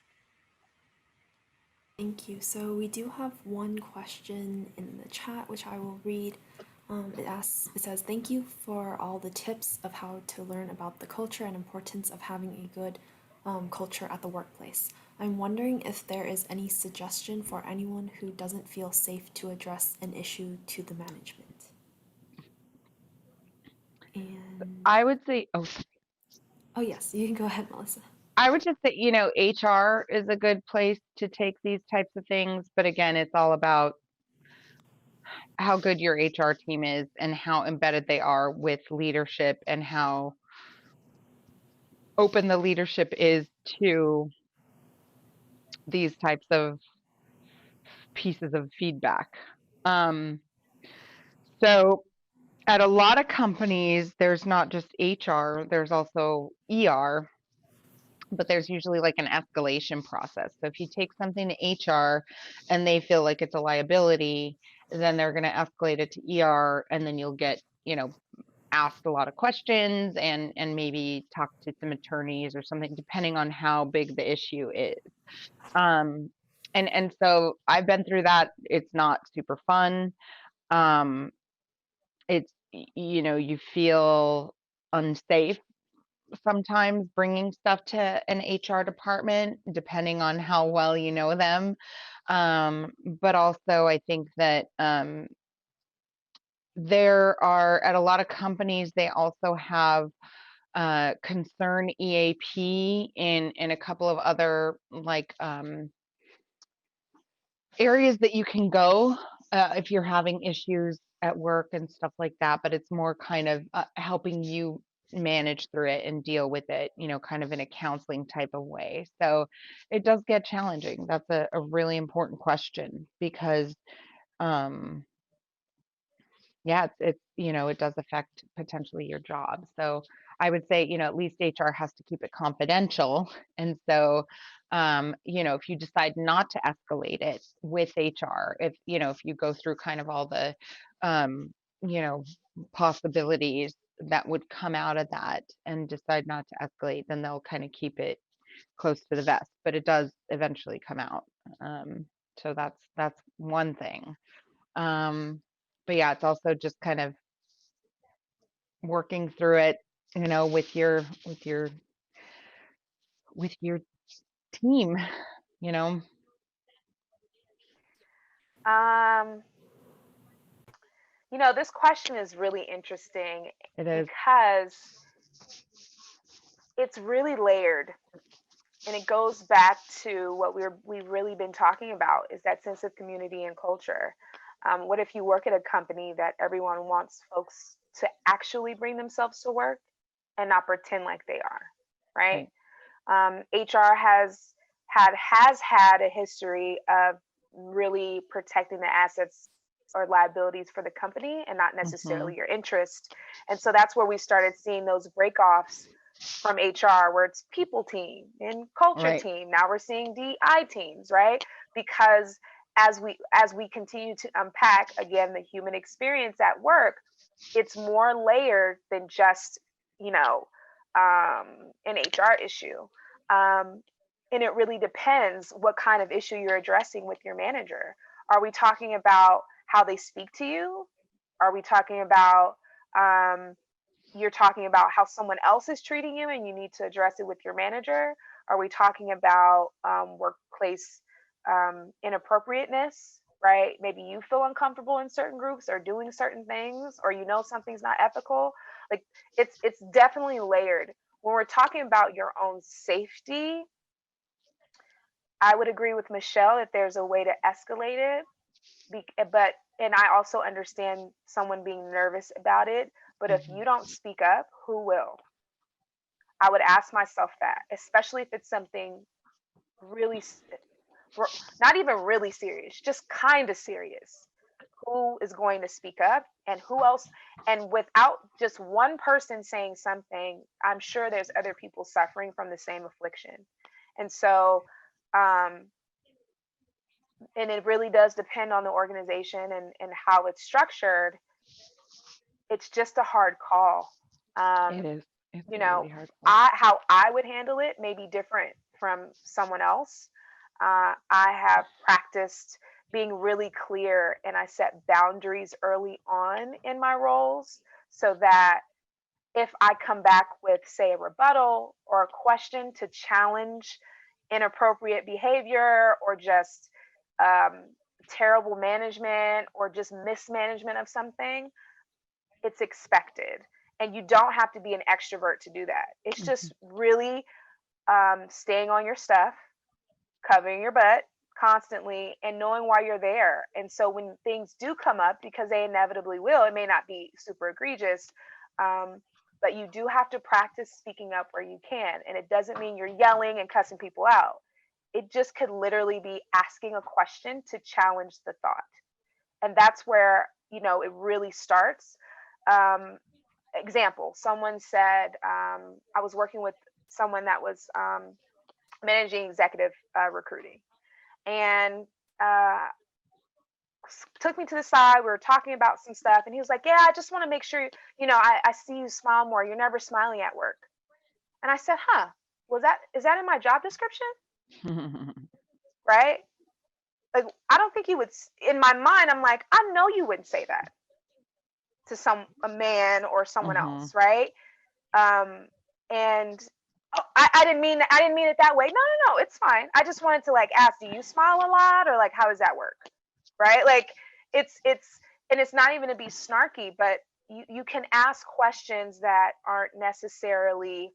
Thank you. So we do have one question in the chat, which I will read. It says, thank you for all the tips of how to learn about the culture and importance of having a good culture at the workplace. I'm wondering if there is any suggestion for anyone who doesn't feel safe to address an issue to the management. And I would say, oh yes, you can go ahead, Melissa. I would just say, HR is a good place to take these types of things. But again, it's all about how good your HR team is and how embedded they are with leadership and how open the leadership is to these types of pieces of feedback. So at a lot of companies, there's not just HR, there's also ER, but there's usually like an escalation process. So if you take something to HR and they feel like it's a liability, then they're going to escalate it to ER, and then you'll get, asked a lot of questions and maybe talk to some attorneys or something, depending on how big the issue is. And so I've been through that. It's not super fun. It's, you feel unsafe sometimes bringing stuff to an HR department, depending on how well you know them. But also, I think that there are, at a lot of companies, they also have concern EAP in a couple of other like areas that you can go if you're having issues at work and stuff like that. But it's more kind of helping you manage through it and deal with it, kind of in a counseling type of way. So it does get challenging. That's a really important question because yeah, it's it does affect potentially your job. So I would say, at least HR has to keep it confidential. And so if you decide not to escalate it with HR, if you go through kind of all the you know possibilities that would come out of that and decide not to escalate, then they'll kind of keep it close to the vest, but it does eventually come out. So that's one thing. But yeah, it's also just kind of working through it, with your team, you know. This question is really interesting It is. because it's really layered, and it goes back to what we've really been talking about, is that sense of community and culture. What if you work at a company that everyone wants folks to actually bring themselves to work and not pretend like they are, right? HR has had a history of really protecting the assets or liabilities for the company and not necessarily your interest. And so that's where we started seeing those breakoffs from HR, where it's people team and culture team. Now we're seeing DI teams, right? Because as we continue to unpack again the human experience at work, it's more layered than just, you know, an HR issue. And it really depends what kind of issue you're addressing with your manager. Are we talking about how they speak to you? Are we talking about you're talking about how someone else is treating you and you need to address it with your manager? Are we talking about workplace inappropriateness, right? Maybe you feel uncomfortable in certain groups or doing certain things, or you know something's not ethical. Like it's definitely layered. When we're talking about your own safety, I would agree with Michelle that there's a way to escalate it, and I also understand someone being nervous about it. But if you don't speak up, who will? I would ask myself that, especially if it's something really, not even really serious, just kind of serious. Who is going to speak up, and who else? And without just one person saying something, I'm sure there's other people suffering from the same affliction. And so, and it really does depend on the organization and how it's structured. It's just a hard call. It is. It's You a know, really hard one. how I would handle it may be different from someone else. I have practiced being really clear, and I set boundaries early on in my roles, so that if I come back with, say, a rebuttal or a question to challenge inappropriate behavior, or just terrible management, or just mismanagement of something, it's expected. And you don't have to be an extrovert to do that. It's just really staying on your stuff, covering your butt constantly, and knowing why you're there. And so when things do come up, because they inevitably will, it may not be super egregious, but you do have to practice speaking up where you can. And it doesn't mean you're yelling and cussing people out. It just could literally be asking a question to challenge the thought. And that's where, you know, it really starts. Example, someone said, I was working with someone that was managing executive recruiting, and took me to the side. We were talking about some stuff, and he was like, yeah, I just want to make sure, you know, I see you smile more. You're never smiling at work. And I said, huh, is that in my job description? Right? Like, I don't think you would. In my mind, I'm like, I know you wouldn't say that to a man or someone else, right? And I didn't mean it that way. No, it's fine. I just wanted to like ask, do you smile a lot, or like how does that work? Right? Like it's and it's not even to be snarky, but you can ask questions that aren't necessarily.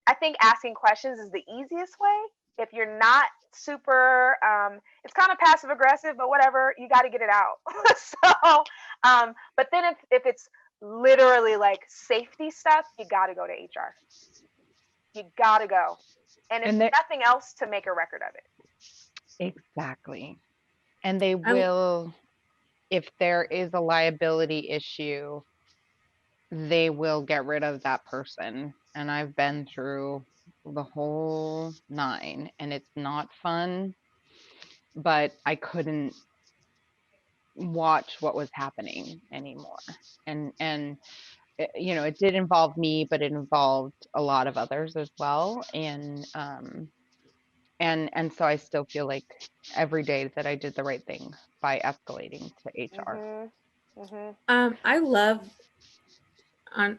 I think asking questions is the easiest way. If you're not super, it's kind of passive aggressive, but whatever, you got to get it out. So, but then if it's literally like safety stuff, you got to go to HR. You got to go. And if nothing else, to make a record of it. Exactly. And they will, if there is a liability issue, they will get rid of that person. And I've been through the whole 9, and it's not fun, but I couldn't watch what was happening anymore. And you know, it did involve me, but it involved a lot of others as well. And so I still feel like every day that I did the right thing by escalating to HR. I love,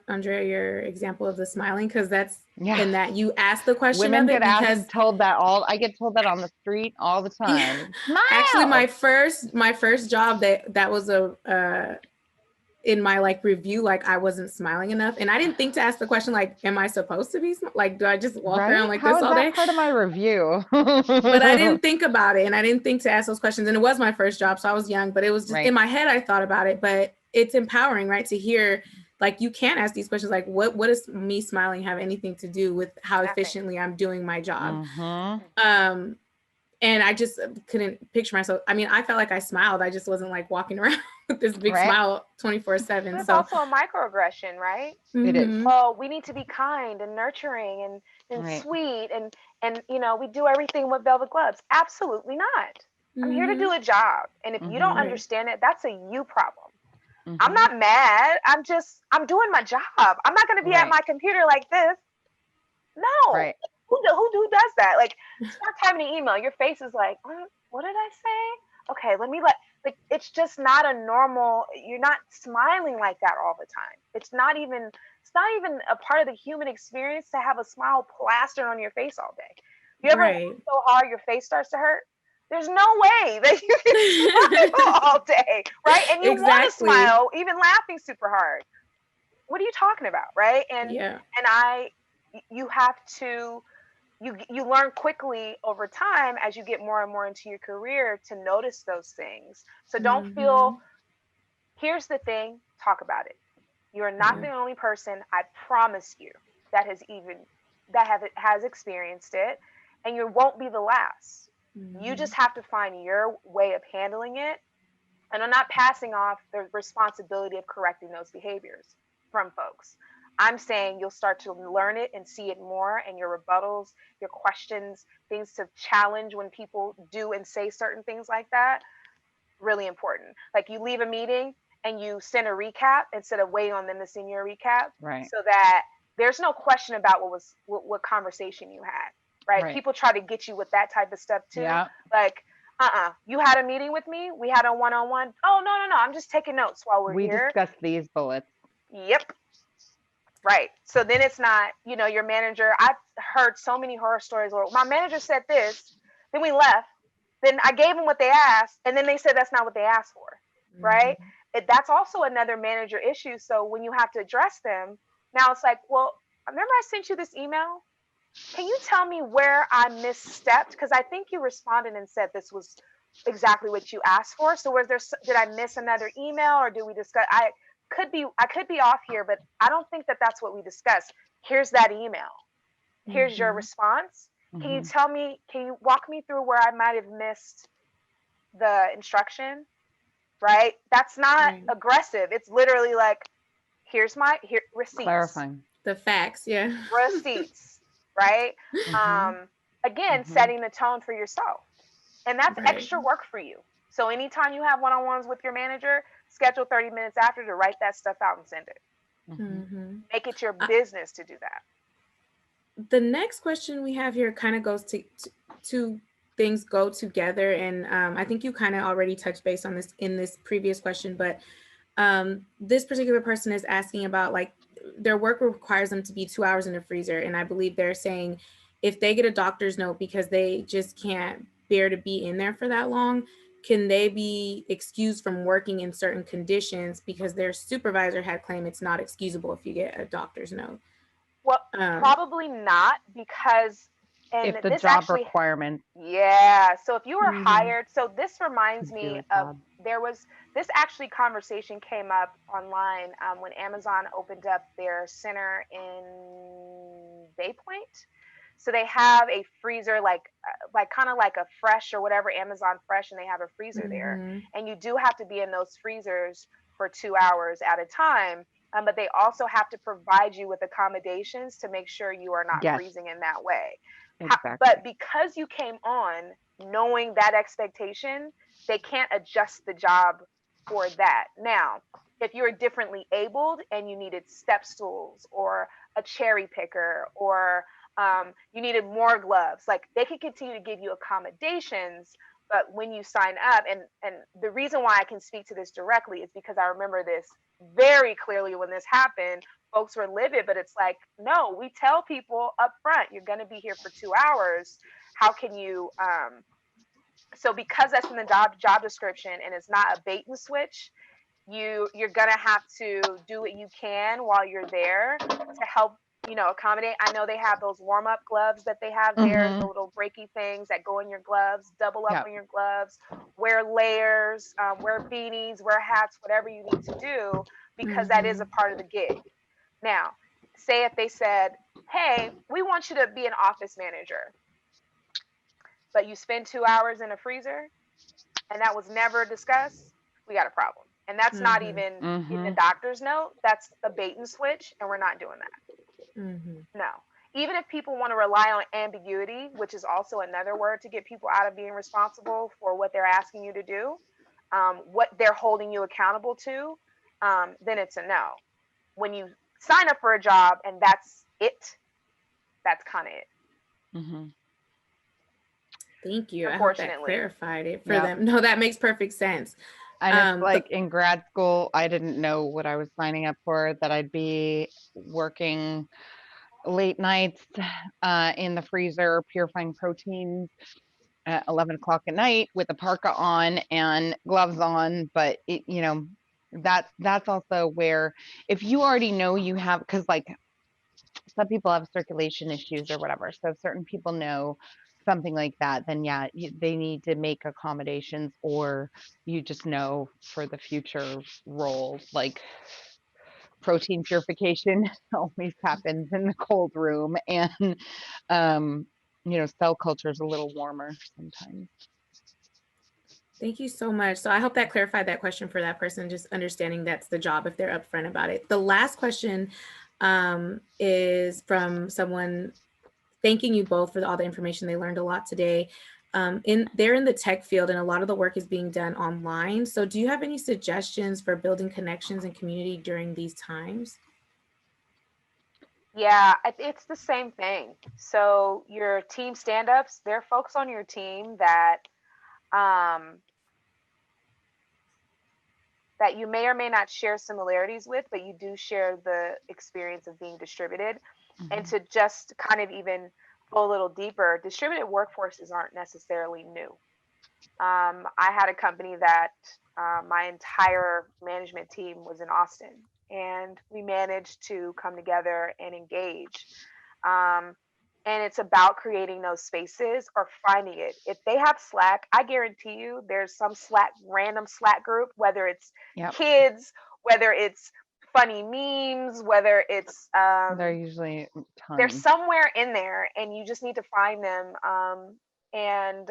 Andrea, your example of the smiling, because that's in that you ask the question. Women of it get because told that I get told that on the street all the time. Smile! Actually, my first job that was in my like review, like I wasn't smiling enough. And I didn't think to ask the question, like, am I supposed to be like, do I just walk around Right? like How this is all that day? part of my review? But I didn't think about it, and I didn't think to ask those questions. And it was my first job, so I was young, but it was just Right. in my head, I thought about it. But it's empowering, right? To hear like you can ask these questions, like what does me smiling have anything to do with how Nothing. efficiently I'm doing my job? Mhm. And I just couldn't picture myself. I mean, I felt like I smiled. I just wasn't like walking around with this big Right. smile 24/7. It's So also a microaggression, right? It is. mhm. Oh, we need to be kind and nurturing and Right. sweet and you know, we do everything with velvet gloves. Absolutely not. I'm here to Mhm. do a job. And if you don't Mhm. Right. understand it, that's a you problem. I'm Mhm. not mad. I'm doing my job. I'm not going to be at Right. my computer like this. No. Right. Who does that? Like, start typing an email. Your face is like, what did I say? Okay, like, it's just not a normal, you're not smiling like that all the time. It's not even a part of the human experience to have a smile plastered on your face all day. You ever work Right. so hard your face starts to hurt? There's no way that you can smile all day, right? And you want to Exactly. smile, even laughing super hard. What are you talking about, right? Yeah. You have to you learn quickly over time as you get more and more into your career to notice those things. So don't feel, Mhm. here's the thing, talk about it. You're not Yeah. the only person, I promise you, that has experienced it, and you won't be the last. You Mhm. just have to find your way of handling it, and I'm not passing off the responsibility of correcting those behaviors from folks. I'm saying you'll start to learn it and see it more, and your rebuttals, your questions, things to challenge when people do and say certain things like that, really important. Like, you leave a meeting and you send a recap instead of waiting on them to send your recap, Right. so that there's no question about what conversation you had. Right? Right. People try to get you with that type of stuff too. Yeah. Like, you had a meeting with me. We had a one-on-one. Oh, no. I'm just taking notes while we're We here. discussed these bullets. Yep. Right. So then it's not, your manager. I've heard so many horror stories where my manager said this, then we left, then I gave them what they asked, and then they said that's not what they asked for. Right. Mhm. That's also another manager issue. So when you have to address them, now it's like, well, remember I sent you this email? Can you tell me where I misstepped? Because I think you responded and said this was exactly what you asked for. So did I miss another email, or did we discuss? I could be off here, but I don't think that that's what we discussed. Here's that email. Here's your Mhm. response. Can you Mhm. tell me? Can you walk me through where I might have missed the instruction? Right? That's not Right. aggressive. It's literally like, here receipts. Clarifying. The facts. Yeah. Receipts, right? Mhm. Again, Mhm. setting the tone for yourself. And that's Right. extra work for you. So anytime you have one-on-ones with your manager, schedule 30 minutes after to write that stuff out and send it. Mhm. Mhm. Make it your business to do that. The next question we have here kind of goes to things go together, and I think you kind of already touched base on this in this previous question, but this particular person is asking about like their work requires them to be 2 hours in a freezer, and I believe they're saying if they get a doctor's note because they just can't bear to be in there for that long, can they be excused from working in certain conditions because their supervisor had claimed it's not excusable if you get a doctor's note? Well, Um, probably not, because, and If the this job actually, requirements yeah. So if you were mhm, hired, so this to reminds do me a of, job. this actually conversation came up online when Amazon opened up their center in Bay Point. So they have a freezer, like kind of like a Fresh or whatever, Amazon Fresh, and they have a freezer there, mhm, and you do have to be in those freezers for 2 hours at a time. But they also have to provide you with accommodations to make sure you are not Yes, freezing in that way. But exactly. because you came on knowing that expectation, they can't adjust the job for that. Now, if you're differently abled and you needed step stools or a cherry picker, or you needed more gloves, like, they could continue to give you accommodations. But when you sign up, and the reason why I can speak to this directly is because I remember this very clearly when this happened. Folks were livid, but it's like, no, we tell people up front, you're going to be here for 2 hours. How can you so because that's in the job description and it's not a bait and switch, you're gonna have to do what you can while you're there to help, accommodate. I know they have those warm-up gloves that they have there, the Hmm. little breaky things that go in your gloves. Double up Yep. on your gloves, wear layers, wear beanies, wear hats, whatever you need to do, because that is a Mhm. part of the gig. Now, say if they said, hey, we want you to be an office manager, but you spend 2 hours in a freezer and that was never discussed, we got a problem. And that's not Mhm. even getting a Hmm. doctor's note. That's a bait and switch, and we're not doing that. Mhm. No. Even if people want to rely on ambiguity, which is also another word to get people out of being responsible for what they're asking you to do, what they're holding you accountable to, then it's a no. When you sign up for a job and that's it, that's kind of it, Hmm. Thank you. I hope that unfortunately. clarified it for Yep. them. No, that makes perfect sense. And it's The like in grad school, I didn't know what I was signing up for, that I'd be working late nights in the freezer, purifying proteins at 11 o'clock at night with a parka on and gloves on. But that's also where, if you already know you have, because like some people have circulation issues or whatever. So if certain people know something like that, then yeah, they need to make accommodations, or you just know for the future role, like protein purification always happens in the cold room, and um, cell culture is a little warmer sometimes. Thank you so much. So I hope that clarified that question for that person, just understanding that's the job if they're upfront about it. The last question is from someone thanking you both for all the information. They learned a lot today. They're in the tech field and a lot of the work is being done online. So do you have any suggestions for building connections and community during these times? Yeah, it's the same thing. So your team stand-ups, there are folks on your team um, that you may or may not share similarities with, but you do share the experience of being distributed. And Mhm. to just kind of even go a little deeper, distributed workforces aren't necessarily new. I had a company that my entire management team was in Austin, and we managed to come together and engage. Um, and it's about creating those spaces or finding it. If they have Slack, I guarantee you there's some random Slack group, whether it's Yep. kids, whether it's funny memes, whether it's There are usually they're tons. somewhere in there, and you just need to find them, and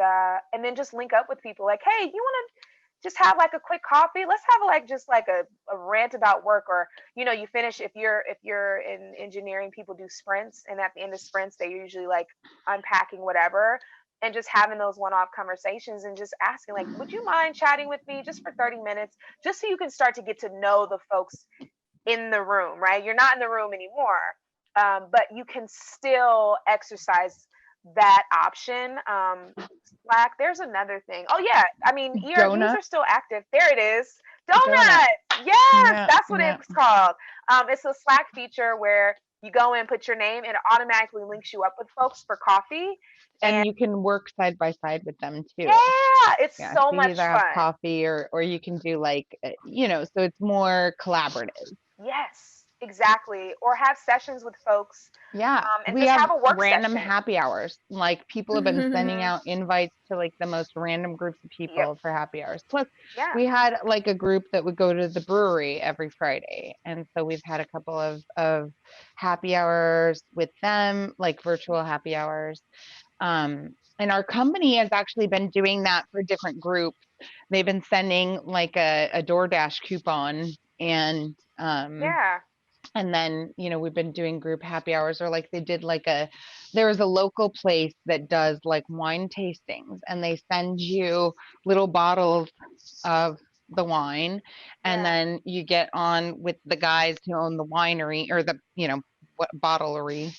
then just link up with people like, hey, you want to just have like a quick coffee, let's have like just like a rant about work. Or you finish, if you're in engineering, people do sprints, and at the end of sprints they're usually like unpacking whatever, and just having those one-off conversations and just asking like, would you mind chatting with me just for 30 minutes, just so you can start to get to know the folks in the room, right? You're not in the room anymore, but you can still exercise that option. Slack, there's another thing. Oh, yeah. I mean, ERUs Donut. are still active. There it is. Donut. Donut. Yes, Yeah. that's what Yeah. it's called. It's a Slack feature where you go in, put your name, and it automatically links you up with folks for coffee. And And you can work side by side with them too. yeah, it's Yeah. so So you either much have fun. coffee, or you can do like, so it's more collaborative. Yes, exactly. Or have sessions with folks, Yeah, and we just have have a work random session. happy hours. Like people have been sending Hmm. out invites to like the most random groups of Yep. people for happy hours. Plus, Yeah. we had like a group that would go to the brewery every Friday. And so we've had a couple of happy hours with them, like virtual happy hours. And our company has actually been doing that for different groups. They've been sending like a DoorDash coupon, and Yeah. then we've been doing group happy hours, or like they did like there was a local place that does like wine tastings, and they send you little bottles of the wine, and Yeah. then you get on with the guys who own the winery, or the what bottlery,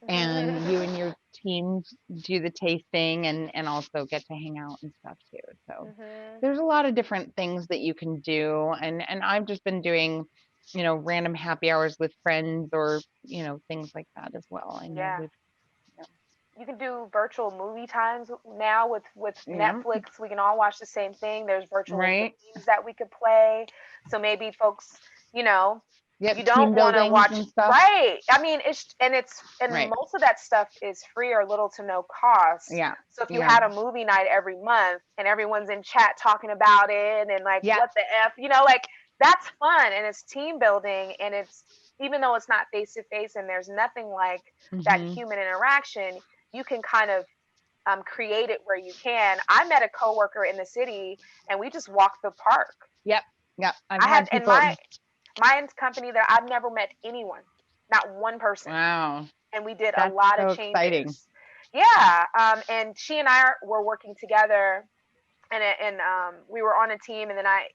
and you Hmm. and your team do the tasting, and also get to hang out and stuff too. So Hmm. there's a lot of different things that you can do, and I've just been doing random happy hours with friends, or things like that as well. I know Yeah. we've yeah. you can do virtual movie times now with Yeah, Netflix. We can all watch the same thing. There's virtual right. games that we could play. So maybe folks, you know, you Yep, don't team want to buildings watch, and stuff. right? I mean, and Right. most of that stuff is free or little to no cost. Yeah. So if you Yeah. had a movie night every month and everyone's in chat talking about it and like Yeah. what the F, like that's fun and it's team building and it's even though it's not face to face and there's nothing like that Mhm. human interaction, you can kind of create it where you can. I met a coworker in the city and we just walked the park. Yep. Yep. I've I had had in people. my company that I've never met anyone, not one person, Wow. and we did a That's lot so of exciting. changes. Yeah, and she and I were working together, and we were on a team, and then I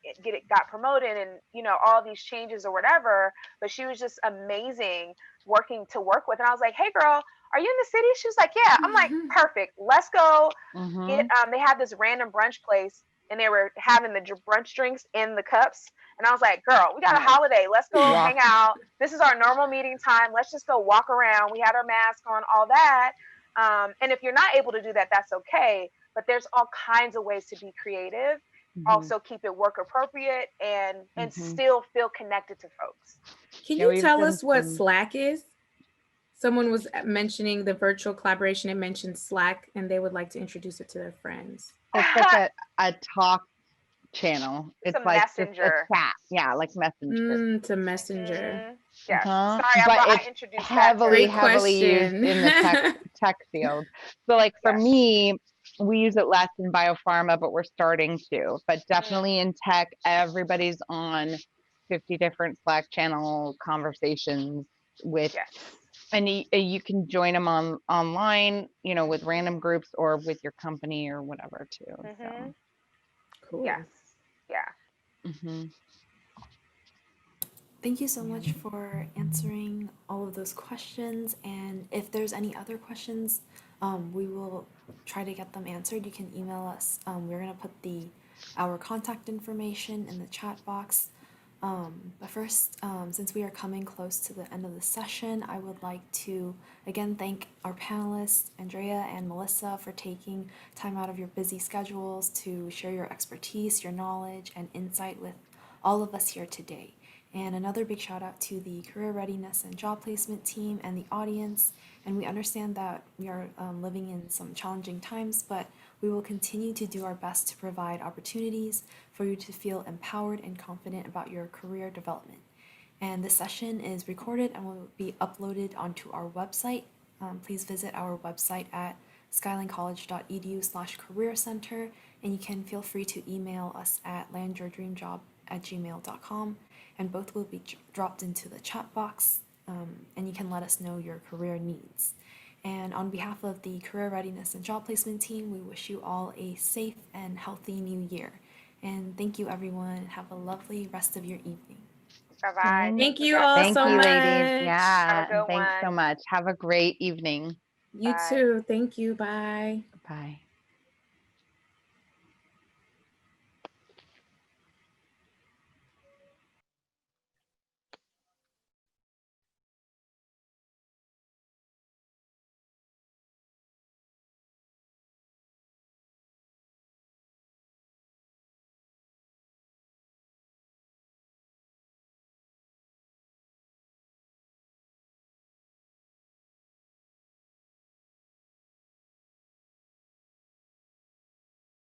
got promoted, and all these changes or whatever. But she was just amazing to work with, and I was like, "Hey, girl, are you in the city?" She was like, "Yeah." I'm like, "Perfect, let's go." Mhm. They had this random brunch place, and they were having the brunch drinks in the cups. And I was like, "Girl, we got a Yeah. holiday. Let's go Walk. hang out. This is our normal meeting time. Let's just go walk around." We had our mask on, all that. And if you're not able to do that, that's okay. But there's all kinds of ways to be creative. Mhm. Also, keep it work appropriate and Mhm. still feel connected to folks. Can Yeah, you we've tell done us what some. Slack is? Someone was mentioning the virtual collaboration and mentioned Slack, and they would like to introduce it to their friends. It's like a talk channel. It's a It's like just a messenger. chat. Yeah, like Messenger. To Messenger. Mhm. Yes. Uh-huh. Sorry, But I it's introduced that to Great heavily used question. in the tech field. So like for Yes. me, we use it less in biopharma, but we're starting to. But definitely in tech, everybody's on 50 different Slack channel conversations with, Yes. and you can join them online, with random groups or with your company or whatever too. Mhm. Cool. Yes. Yeah. So. Mhm. Thank you so much for answering all of those questions. And if there's any other questions, we will try to get them answered. You can email us. We're gonna put our contact information in the chat box. But first, since we are coming close to the end of the session, I would like to again thank our panelists, Andrea and Melissa, for taking time out of your busy schedules to share your expertise, your knowledge, and insight with all of us here today. And another big shout out to the career readiness and job placement team and the audience. And we understand that we are living in some challenging times, but we will continue to do our best to provide opportunities for you to feel empowered and confident about your career development. And this session is recorded and will be uploaded onto our website. Please visit our website at skylinecollege.edu/career center, and you can feel free to email us at landyourdreamjob@gmail.com, and both will be dropped into the chat box, and you can let us know your career needs. And on behalf of the Career Readiness and Job Placement team, we wish you all a safe and healthy new year. And thank you, everyone. Have a lovely rest of your evening. Bye-bye. Thank you guys all Thank so you, much. ladies. Yeah, Have a good thanks so one. much. Have a great evening. You Bye. too. Thank you. Bye. Bye.